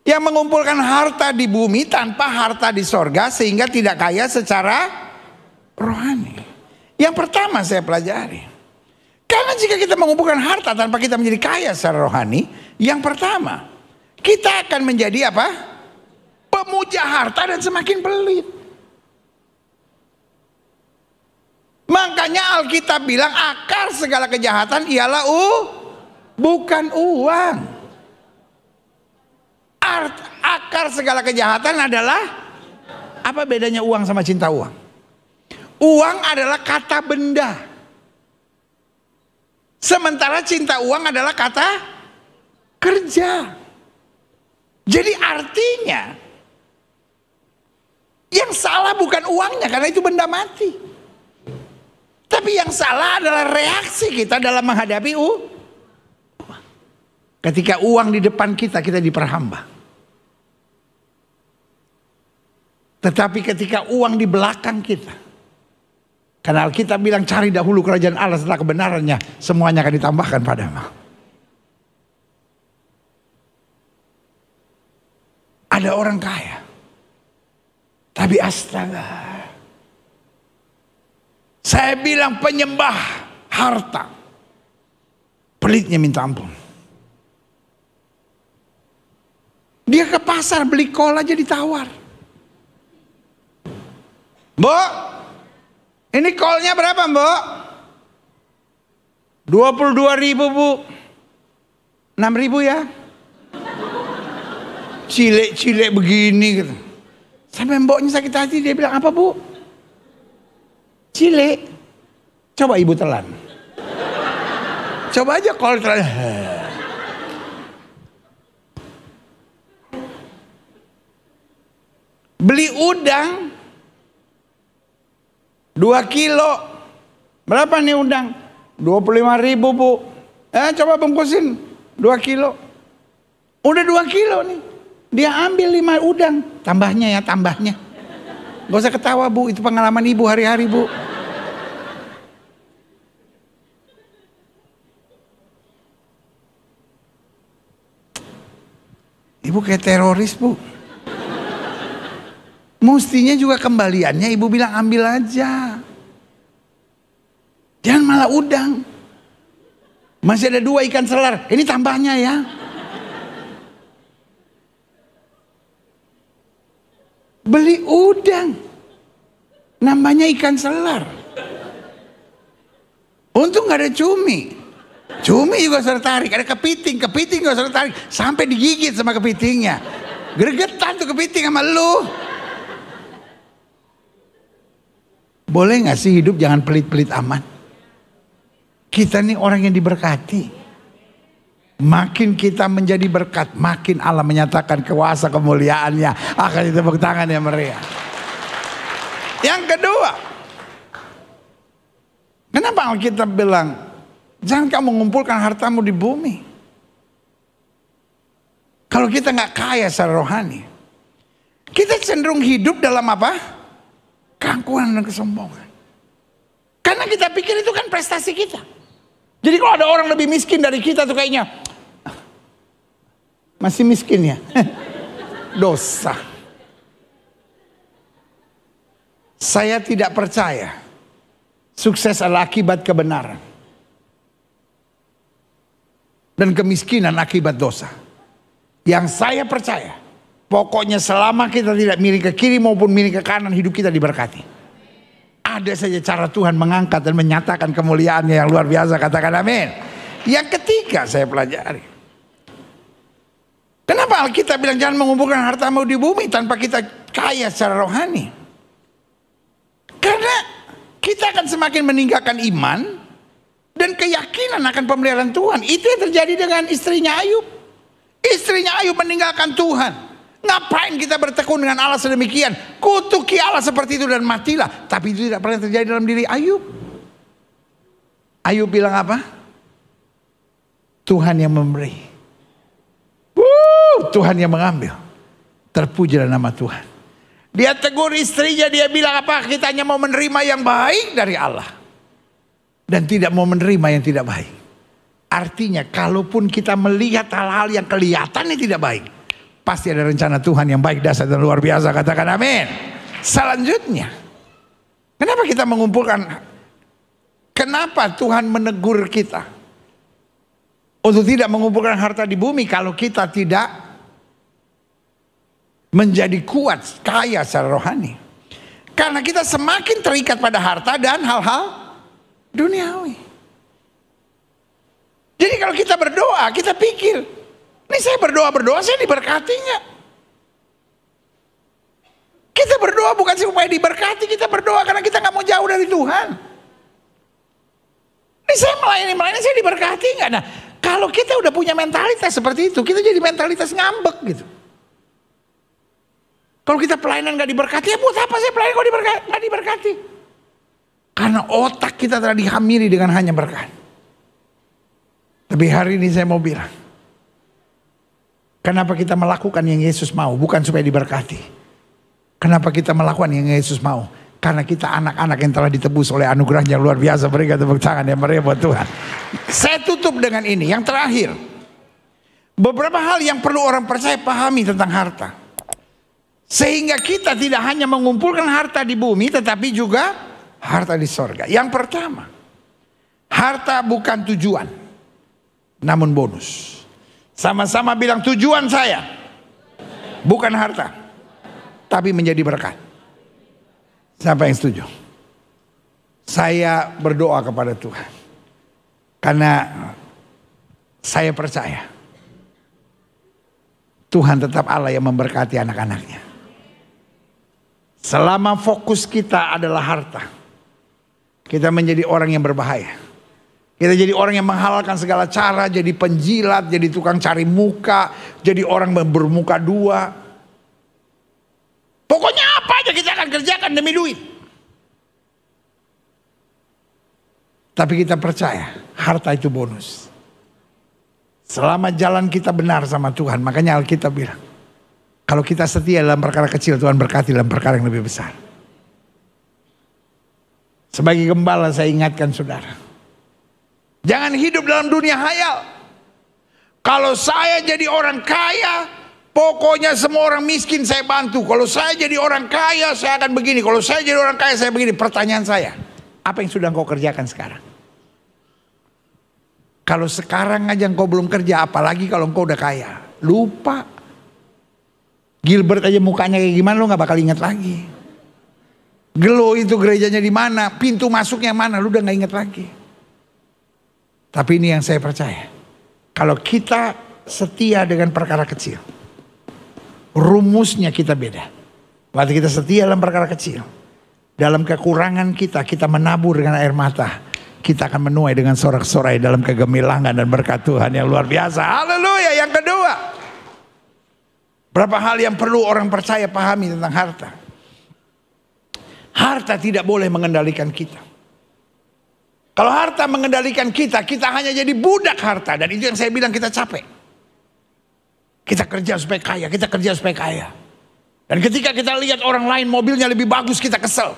yang mengumpulkan harta di bumi tanpa harta di sorga sehingga tidak kaya secara rohani. Yang pertama saya pelajari, karena jika kita mengumpulkan harta tanpa kita menjadi kaya secara rohani, yang pertama kita akan menjadi apa? Pemuja harta dan semakin pelit. Makanya Alkitab bilang akar segala kejahatan ialah bukan uang. Akar segala kejahatan adalah, apa bedanya uang sama cinta uang? Uang adalah kata benda. Sementara cinta uang adalah kata kerja. Jadi artinya yang salah bukan uangnya karena itu benda mati. Tapi yang salah adalah reaksi kita dalam menghadapi uang. Ketika uang di depan kita, kita diperhamba. Tetapi ketika uang di belakang kita, karena Alkitab bilang cari dahulu kerajaan Allah setelah kebenarannya, semuanya akan ditambahkan padamu. Ada orang kaya, tapi astaga, saya bilang penyembah harta, pelitnya minta ampun. Dia ke pasar beli kol aja ditawar. Mbok, ini kolnya berapa mbok? 22.000 bu. 6.000 ya. Cilek-cilek begini gitu. Sampai mboknya sakit hati, dia bilang apa bu? Cilek. Coba ibu telan. Coba aja kol telan. Beli udang 2 kilo. Berapa nih udang? 25.000 bu. Coba bungkusin 2 kilo. Udah 2 kilo nih. Dia ambil 5 udang. Tambahnya ya, tambahnya. Gak usah ketawa bu, itu pengalaman ibu hari-hari bu. Ibu kayak teroris bu. Mestinya juga kembaliannya ibu bilang ambil aja. Jangan malah udang. Masih ada 2 ikan selar, ini tambahnya ya. Beli udang, nambahnya ikan selar. Untung gak ada cumi. Cumi juga sudah tarik, ada kepiting juga sudah tarik. Sampai digigit sama kepitingnya. Gregetan tuh kepiting sama lu. Boleh gak sih hidup jangan pelit-pelit amat? Kita nih orang yang diberkati. Makin kita menjadi berkat, makin Allah menyatakan kuasa kemuliaannya. Akan ditepuk tangan yang meriah. Yang kedua, Kenapa Alkitab bilang, jangan kamu mengumpulkan hartamu di bumi. Kalau kita nggak kaya secara rohani, kita cenderung hidup dalam apa? Keangkuhan dan kesombongan. Karena kita pikir itu kan prestasi kita. Jadi kalau ada orang lebih miskin dari kita tuh kayaknya, masih miskin ya? Dosa. Saya tidak percaya sukses adalah akibat kebenaran. Dan kemiskinan akibat dosa. Yang saya percaya, pokoknya selama kita tidak miring ke kiri maupun miring ke kanan, hidup kita diberkati. Ada saja cara Tuhan mengangkat dan menyatakan kemuliaannya yang luar biasa. Katakan amin. Yang ketiga saya pelajari, kenapa Alkitab bilang jangan mengumpulkan hartamu di bumi tanpa kita kaya secara rohani? Karena kita akan semakin meninggalkan iman dan keyakinan akan pemeliharaan Tuhan. Itu yang terjadi dengan istrinya Ayub. Istrinya Ayub meninggalkan Tuhan. Ngapain kita bertekun dengan Allah sedemikian? Kutuki Allah seperti itu dan matilah. Tapi itu tidak pernah terjadi dalam diri Ayub. Ayub bilang apa? Tuhan yang memberi, Tuhan yang mengambil. Terpujilah nama Tuhan. Dia tegur istrinya, dia bilang apa? Kita hanya mau menerima yang baik dari Allah dan tidak mau menerima yang tidak baik. Artinya kalaupun kita melihat hal-hal yang kelihatannya tidak baik, pasti ada rencana Tuhan yang baik, dasar dan luar biasa. Katakan amin. Selanjutnya, kenapa kita mengumpulkan? Kenapa Tuhan menegur kita untuk tidak mengumpulkan harta di bumi kalau kita tidak menjadi kuat, kaya secara rohani? Karena kita semakin terikat pada harta dan hal-hal duniawi. Jadi kalau kita berdoa, kita pikir, ini saya berdoa, saya diberkati nggak? Kita berdoa bukan supaya diberkati, kita berdoa karena kita nggak mau jauh dari Tuhan. Ini saya melayani, saya diberkati nggak? Nah, kalau kita udah punya mentalitas seperti itu, kita jadi mentalitas ngambek gitu. Kalau kita pelayanan nggak diberkati, ya buat apa saya pelayanan kalau nggak diberkati? Karena otak kita telah dihamili dengan hanya berkat. Tapi hari ini saya mau bilang, kenapa kita melakukan yang Yesus mau? Bukan supaya diberkati. Kenapa kita melakukan yang Yesus mau? Karena kita anak-anak yang telah ditebus oleh anugerah yang luar biasa. Berikan tepuk tangan yang meriah buat Tuhan. Saya tutup dengan ini, yang terakhir. Beberapa hal yang perlu orang percaya pahami tentang harta. Sehingga kita tidak hanya mengumpulkan harta di bumi, tetapi juga harta di sorga. Yang pertama, harta bukan tujuan, namun bonus. Sama-sama bilang, tujuan saya bukan harta, tapi menjadi berkat. Siapa yang setuju? Saya berdoa kepada Tuhan karena saya percaya Tuhan tetap Allah yang memberkati anak-anaknya. Selama fokus kita adalah harta, kita menjadi orang yang berbahaya. Kita jadi orang yang menghalalkan segala cara, jadi penjilat, jadi tukang cari muka, jadi orang bermuka dua. Pokoknya apa aja kita akan kerjakan demi duit. Tapi kita percaya harta itu bonus. Selama jalan kita benar sama Tuhan, makanya Alkitab bilang, kalau kita setia dalam perkara kecil, Tuhan berkati dalam perkara yang lebih besar. Sebagai gembala saya ingatkan saudara, jangan hidup dalam dunia hayal. Kalau saya jadi orang kaya, pokoknya semua orang miskin saya bantu. Kalau saya jadi orang kaya, saya akan begini. Kalau saya jadi orang kaya, saya begini. Pertanyaan saya, apa yang sudah engkau kerjakan sekarang? Kalau sekarang aja engkau belum kerja, apalagi kalau engkau udah kaya. Lupa. Gilbert aja mukanya kayak gimana, lo gak bakal ingat lagi. Gelo itu gerejanya di mana, pintu masuknya mana, lu udah gak ingat lagi. Tapi ini yang saya percaya, kalau kita setia dengan perkara kecil, rumusnya kita beda. Waktu kita setia dalam perkara kecil, dalam kekurangan kita, kita menabur dengan air mata, kita akan menuai dengan sorak-sorai dalam kegemilangan dan berkat Tuhan yang luar biasa. Haleluya. Yang kedua, berapa hal yang perlu orang percaya pahami tentang harta. Harta tidak boleh mengendalikan kita. Kalau harta mengendalikan kita, kita hanya jadi budak harta. Dan itu yang saya bilang, kita capek. Kita kerja supaya kaya, kita kerja supaya kaya. Dan ketika kita lihat orang lain mobilnya lebih bagus, kita kesel.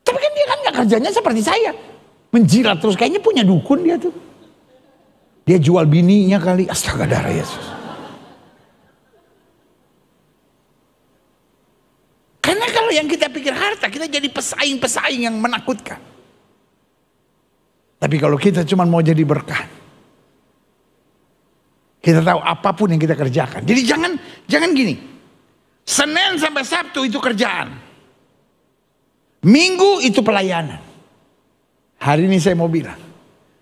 Tapi kan dia kan gak kerjanya seperti saya. Menjilat terus, kayaknya punya dukun dia tuh. Dia jual bininya kali, astaga darah Yesus. Karena kalau yang kita pikir harta, kita jadi pesaing-pesaing yang menakutkan. Tapi kalau kita cuma mau jadi berkat, kita tahu apapun yang kita kerjakan. Jadi jangan gini. Senin sampai Sabtu itu kerjaan. Minggu itu pelayanan. Hari ini saya mau bilang,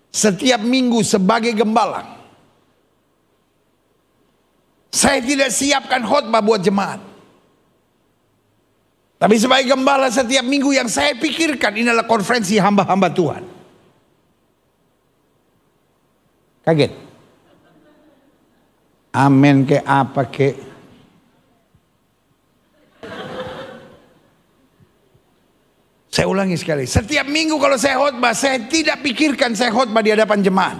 setiap minggu sebagai gembala, saya tidak siapkan khotbah buat jemaat. Tapi sebagai gembala setiap minggu yang saya pikirkan ini adalah konferensi hamba-hamba Tuhan. Kaget? Amin ke apa ke? Saya ulangi sekali. Setiap minggu kalau saya khotbah, saya tidak pikirkan saya khotbah di hadapan jemaat.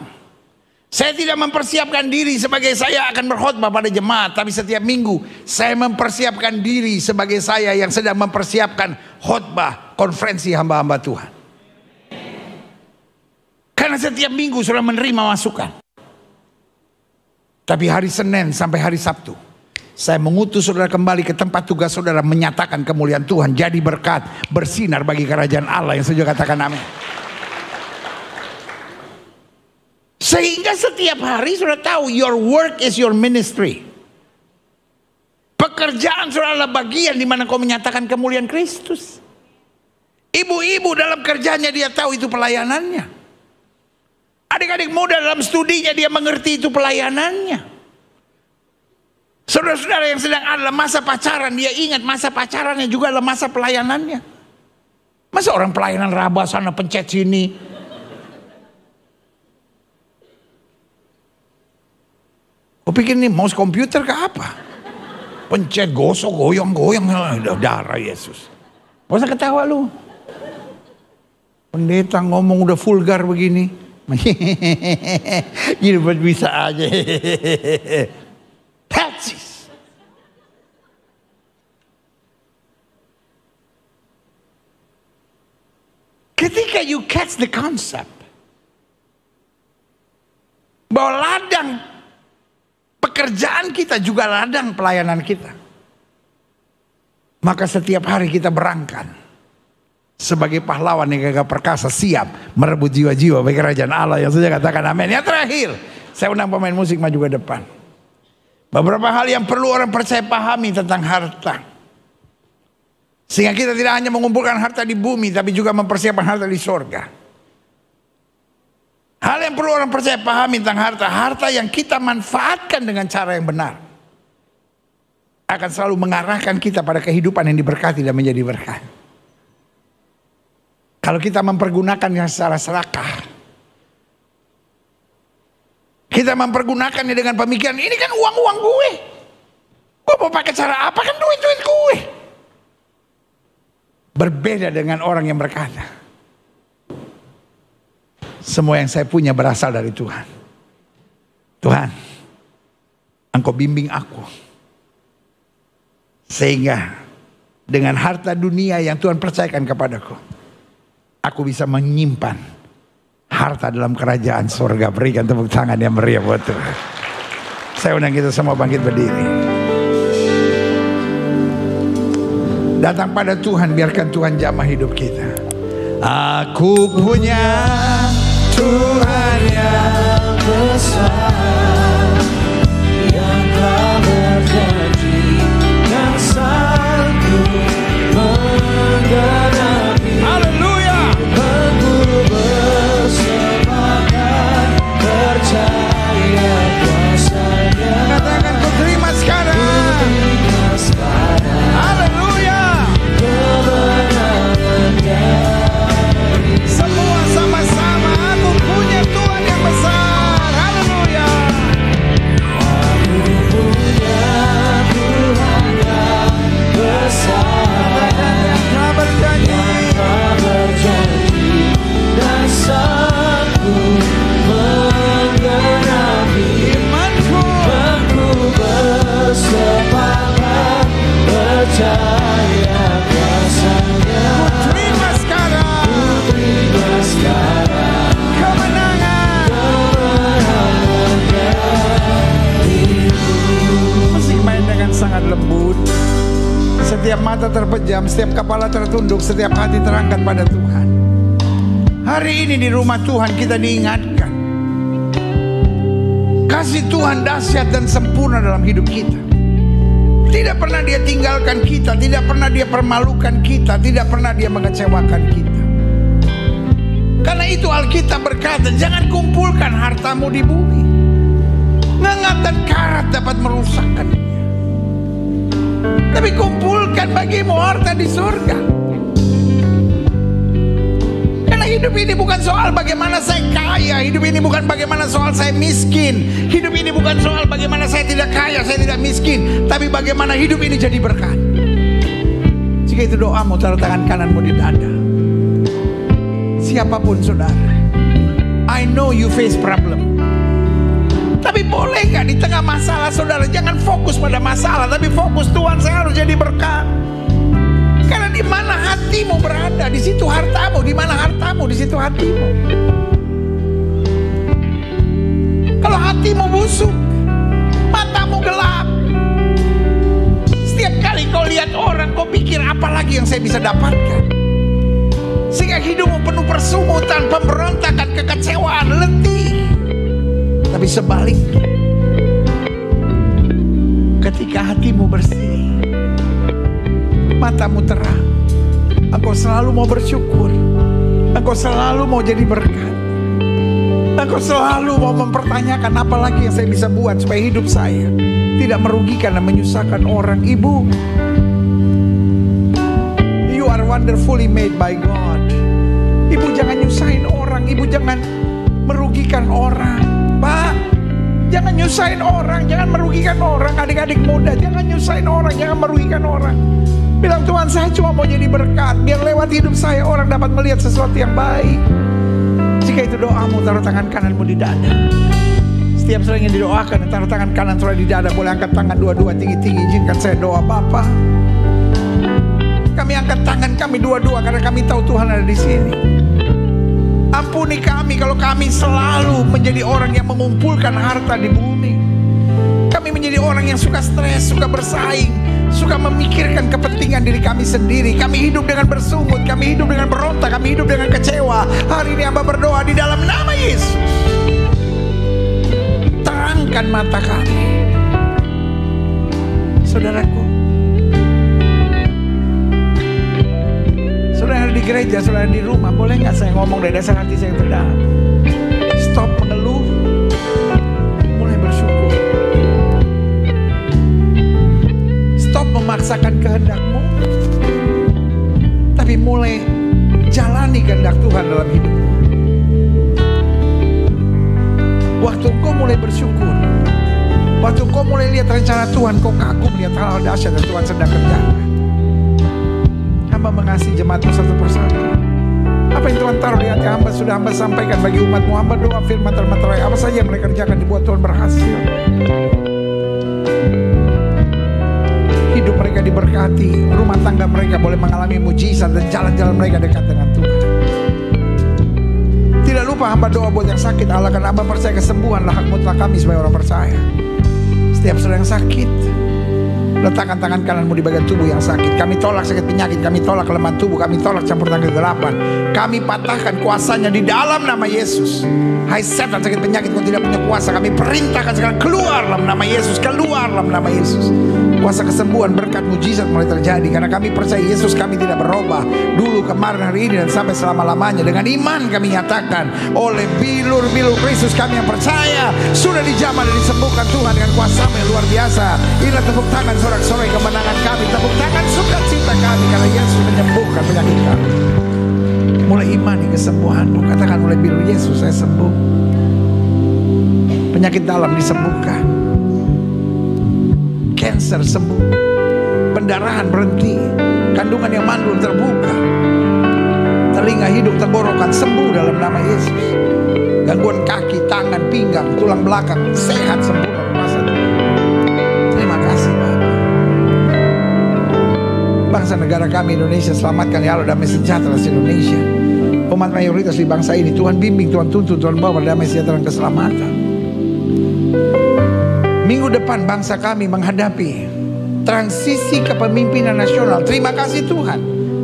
Saya tidak mempersiapkan diri sebagai saya akan berkhotbah pada jemaat. Tapi setiap minggu saya mempersiapkan diri sebagai saya yang sedang mempersiapkan khotbah konferensi hamba-hamba Tuhan. Karena setiap minggu sudah menerima masukan. Tapi hari Senin sampai hari Sabtu, saya mengutus saudara kembali ke tempat tugas saudara, menyatakan kemuliaan Tuhan, jadi berkat, bersinar bagi kerajaan Allah. Yang setuju katakan amin. Sehingga setiap hari sudah tahu, your work is your ministry. Pekerjaan sudah adalah bagian di mana kau menyatakan kemuliaan Kristus. Ibu-ibu dalam kerjanya dia tahu itu pelayanannya. Adik-adik muda dalam studinya dia mengerti itu pelayanannya. Saudara-saudara yang sedang adalah masa pacaran, dia ingat masa pacarannya juga adalah masa pelayanannya. Masa orang pelayanan raba sana pencet sini. Kau pikir ini mouse komputer ke apa? Pencet, gosok, goyang-goyang, darah Yesus. Gak usah ketawa lu. Pendeta ngomong udah vulgar begini. Gini buat bisa aja. Tatsis. Ketika you catch the concept bahwa ladang pekerjaan kita juga ladang pelayanan kita, maka setiap hari kita berangkat sebagai pahlawan yang gagah perkasa, siap merebut jiwa-jiwa bagi kerajaan Allah. Yang saja katakan amin. Yang terakhir, saya undang pemain musik maju ke depan. Beberapa hal yang perlu orang percaya pahami tentang harta, sehingga kita tidak hanya mengumpulkan harta di bumi, tapi juga mempersiapkan harta di sorga. Hal yang perlu orang percaya pahami tentang harta, harta yang kita manfaatkan dengan cara yang benar akan selalu mengarahkan kita pada kehidupan yang diberkati dan menjadi berkat. Kalau kita mempergunakannya secara serakah, kita mempergunakannya dengan pemikiran ini kan uang-uang gue mau pakai cara apa, kan duit-duit gue. Berbeda dengan orang yang berkata, semua yang saya punya berasal dari Tuhan. Tuhan, Engkau bimbing aku, sehingga dengan harta dunia yang Tuhan percayakan kepadaku, aku bisa menyimpan harta dalam kerajaan surga. Berikan tepuk tangan yang meriah buat Tuhan. Saya undang kita semua bangkit berdiri. Datang pada Tuhan, biarkan Tuhan jamah hidup kita. Aku punya Tuhan yang besar, yang telah berjanji, yang sanggup menggenapi. Haleluya. Aku bersemangat, percaya kuasanya. Katakan ku terima sekarang. Haleluya. Kemenangan dari semua sama-sama. mata terpejam, setiap kepala tertunduk, setiap hati terangkat pada Tuhan. Hari ini di rumah Tuhan kita diingatkan, kasih Tuhan dahsyat dan sempurna dalam hidup kita. Tidak pernah Dia tinggalkan kita, tidak pernah Dia permalukan kita, tidak pernah Dia mengecewakan kita. Karena itu Alkitab berkata, jangan kumpulkan hartamu di bumi. Ngengat dan karat dapat merusakkannya. Tapi kumpulkan bagimu harta di surga. Karena hidup ini bukan soal bagaimana saya kaya, hidup ini bukan bagaimana soal saya miskin, hidup ini bukan soal bagaimana saya tidak kaya, saya tidak miskin, tapi bagaimana hidup ini jadi berkat. Jika itu doamu, taruh tangan kananmu di dada. Siapapun saudara, I know you face problem. Tapi boleh gak di tengah masalah saudara, jangan fokus pada masalah, tapi fokus Tuhan, saya harus jadi berkat. Karena di mana hatimu berada, di situ hartamu. Di mana hartamu, di situ hatimu. Kalau hatimu busuk, matamu gelap, setiap kali kau lihat orang, kau pikir apa lagi yang saya bisa dapatkan. Sehingga hidupmu penuh persumutan, pemberontakan, kekecewaan, letih. Tapi sebaliknya, ketika hatimu bersih, matamu terang, engkau selalu mau bersyukur, engkau selalu mau jadi berkat, engkau selalu mau mempertanyakan apa lagi yang saya bisa buat supaya hidup saya tidak merugikan dan menyusahkan orang. Ibu, you are wonderfully made by God. Ibu jangan nyusahin orang, ibu jangan merugikan orang. Pak, jangan nyusahin orang, jangan merugikan orang. Adik-adik muda, jangan nyusahin orang, jangan merugikan orang. Bilang, Tuhan, saya cuma mau jadi berkat, biar lewat hidup saya orang dapat melihat sesuatu yang baik. Jika itu doamu, taruh tangan kananmu di dada. Setiap sering yang didoakan, taruh tangan kanan saudara di dada. Boleh angkat tangan dua-dua tinggi-tinggi. Izinkan saya doa. Bapa, kami angkat tangan kami dua-dua karena kami tahu Tuhan ada di sini. Ampuni kami kalau kami selalu menjadi orang yang mengumpulkan harta di bumi. Kami menjadi orang yang suka stres, suka bersaing, suka memikirkan kepentingan diri kami sendiri. Kami hidup dengan bersungut, kami hidup dengan berontak, kami hidup dengan kecewa. Hari ini hamba berdoa di dalam nama Yesus, terangkan mata kami. Saudaraku, saudara di gereja, saudara di rumah, boleh nggak saya ngomong dari dasar hati saya yang terdalam? Stop mengeluh, mulai bersyukur. Stop memaksakan kehendakmu, tapi mulai jalani kehendak Tuhan dalam hidupmu. Waktu kau mulai bersyukur, waktu kau mulai lihat rencana Tuhan, kau kagum lihat hal-hal dahsyat yang Tuhan sedang kerjakan. Hamba mengasihi jemaatmu satu persatu. Apa yang Tuhan taruh di hati hamba sudah hamba sampaikan bagi umatmu. Hamba doa firman termaterai apa saja yang mereka kerjakan dibuat Tuhan berhasil. Hidup mereka diberkati, rumah tangga mereka boleh mengalami mujizat dan jalan-jalan mereka dekat dengan Tuhan. Tidak lupa hamba doa buat yang sakit. Allah, karena hamba percaya kesembuhan lah hak mutlak kami sebagai orang percaya. Setiap saudara yang sakit, letakkan tangan kananmu di bagian tubuh yang sakit. Kami tolak sakit penyakit, kami tolak kelemahan tubuh, kami tolak campur tangan kegelapan. Kami patahkan kuasanya di dalam nama Yesus. Hai setan sakit penyakit, kau tidak punya kuasa. Kami perintahkan sekarang keluar dalam nama Yesus, keluar dalam nama Yesus. Kuasa kesembuhan, berkat, mujizat mulai terjadi. Karena kami percaya Yesus kami tidak berubah, dulu, kemarin, hari ini, dan sampai selama-lamanya. Dengan iman kami nyatakan, oleh bilur-bilur Kristus kami yang percaya sudah dijamah dan disembuhkan Tuhan dengan kuasa-Mu yang luar biasa. Inilah tepuk tangan sorak-sorai kemenangan kami, tepuk tangan sukacita kami karena Yesus menyembuhkan penyakit kami. Mulai imani kesembuhanmu, katakan mulai bilur Yesus saya sembuh. Penyakit dalam disembuhkan, cancer sembuh, pendarahan berhenti, kandungan yang mandul terbuka, telinga, hidung, tenggorokan sembuh dalam nama Yesus. Gangguan kaki, tangan, pinggang, tulang belakang sehat sempurna kuasa Tuhan. Terima kasih Bapak. Bangsa negara kami Indonesia selamatkan ya Allah, damai sejahtera di Indonesia. Umat mayoritas di bangsa ini Tuhan bimbing, Tuhan tuntun, Tuhan bawa damai sejahtera dan keselamatan. Minggu depan bangsa kami menghadapi transisi kepemimpinan nasional. Terima kasih Tuhan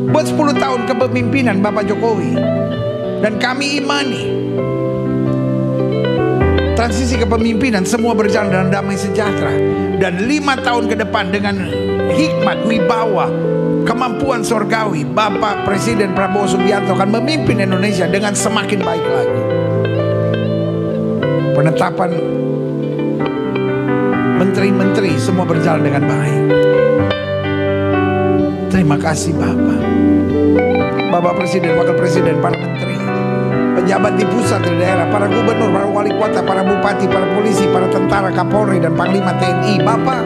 buat 10 tahun kepemimpinan Bapak Jokowi. Dan kami imani transisi kepemimpinan semua berjalan dalam damai sejahtera. Dan 5 tahun ke depan dengan hikmat, wibawa, kemampuan sorgawi, Bapak Presiden Prabowo Subianto akan memimpin Indonesia dengan semakin baik lagi. Penetapan menteri-menteri semua berjalan dengan baik. Terima kasih Bapak. Bapak Presiden, Wakil Presiden, para menteri, pejabat di pusat, di daerah, para gubernur, para wali kota, para bupati, para polisi, para tentara, Kapolri, dan Panglima TNI. Bapak,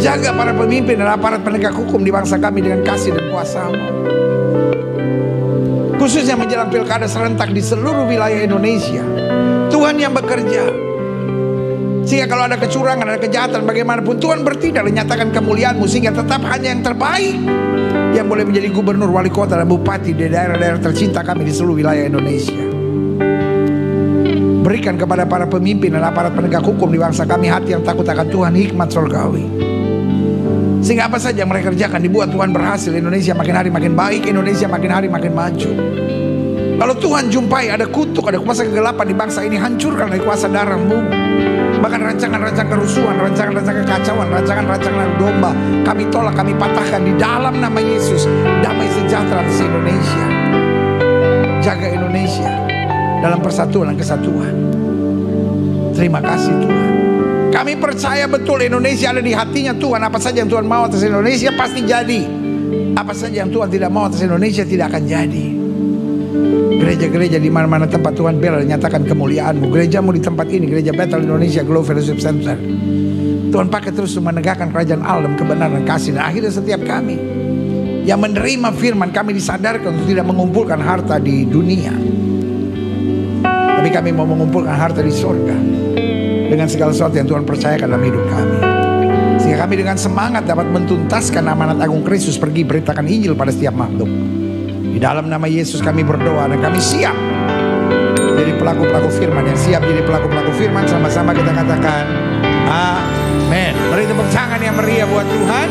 jaga para pemimpin dan aparat penegak hukum di bangsa kami dengan kasih dan kuasa-Mu. Khususnya menjelang pilkada serentak di seluruh wilayah Indonesia. Tuhan yang bekerja. Sehingga kalau ada kecurangan, ada kejahatan, bagaimanapun Tuhan bertindak dan nyatakan kemuliaan-Mu, sehingga tetap hanya yang terbaik yang boleh menjadi gubernur, wali kota, dan bupati di daerah-daerah tercinta kami di seluruh wilayah Indonesia. Berikan kepada para pemimpin dan aparat penegak hukum di bangsa kami hati yang takut akan Tuhan, hikmat surgawi. Sehingga apa saja yang mereka kerjakan dibuat Tuhan berhasil. Indonesia makin hari makin baik, Indonesia makin hari makin maju. Kalau Tuhan jumpai ada kutuk, ada kuasa kegelapan di bangsa ini, hancurkan dari kuasa darah-Mu. Bahkan rancangan-rancangan kerusuhan, rancangan-rancangan kekacauan, rancangan-rancangan domba, kami tolak, kami patahkan di dalam nama Yesus. Damai sejahtera atas Indonesia. Jaga Indonesia dalam persatuan dan kesatuan. Terima kasih Tuhan. Kami percaya betul Indonesia ada di hatinya Tuhan. Apa saja yang Tuhan mau atas Indonesia pasti jadi. Apa saja yang Tuhan tidak mau atas Indonesia tidak akan jadi. Gereja-gereja di mana-mana tempat Tuhan bela dan nyatakan kemuliaan-Mu. Gereja-Mu di tempat ini, Gereja Bethel Indonesia Glow Fellowship Center. Tuhan pakai terus menegakkan kerajaan Allah dalam kebenaran dan kasih. Dan akhirnya setiap kami yang menerima firman, kami disadarkan untuk tidak mengumpulkan harta di dunia, tapi kami mau mengumpulkan harta di surga dengan segala sesuatu yang Tuhan percayakan dalam hidup kami. Sehingga kami dengan semangat dapat mentuntaskan amanat agung Kristus, pergi beritakan Injil pada setiap makhluk. Di dalam nama Yesus kami berdoa dan kami siap jadi pelaku-pelaku firman. Yang siap jadi pelaku-pelaku firman, sama-sama kita katakan amin. Beri tepuk tangan yang meriah buat Tuhan.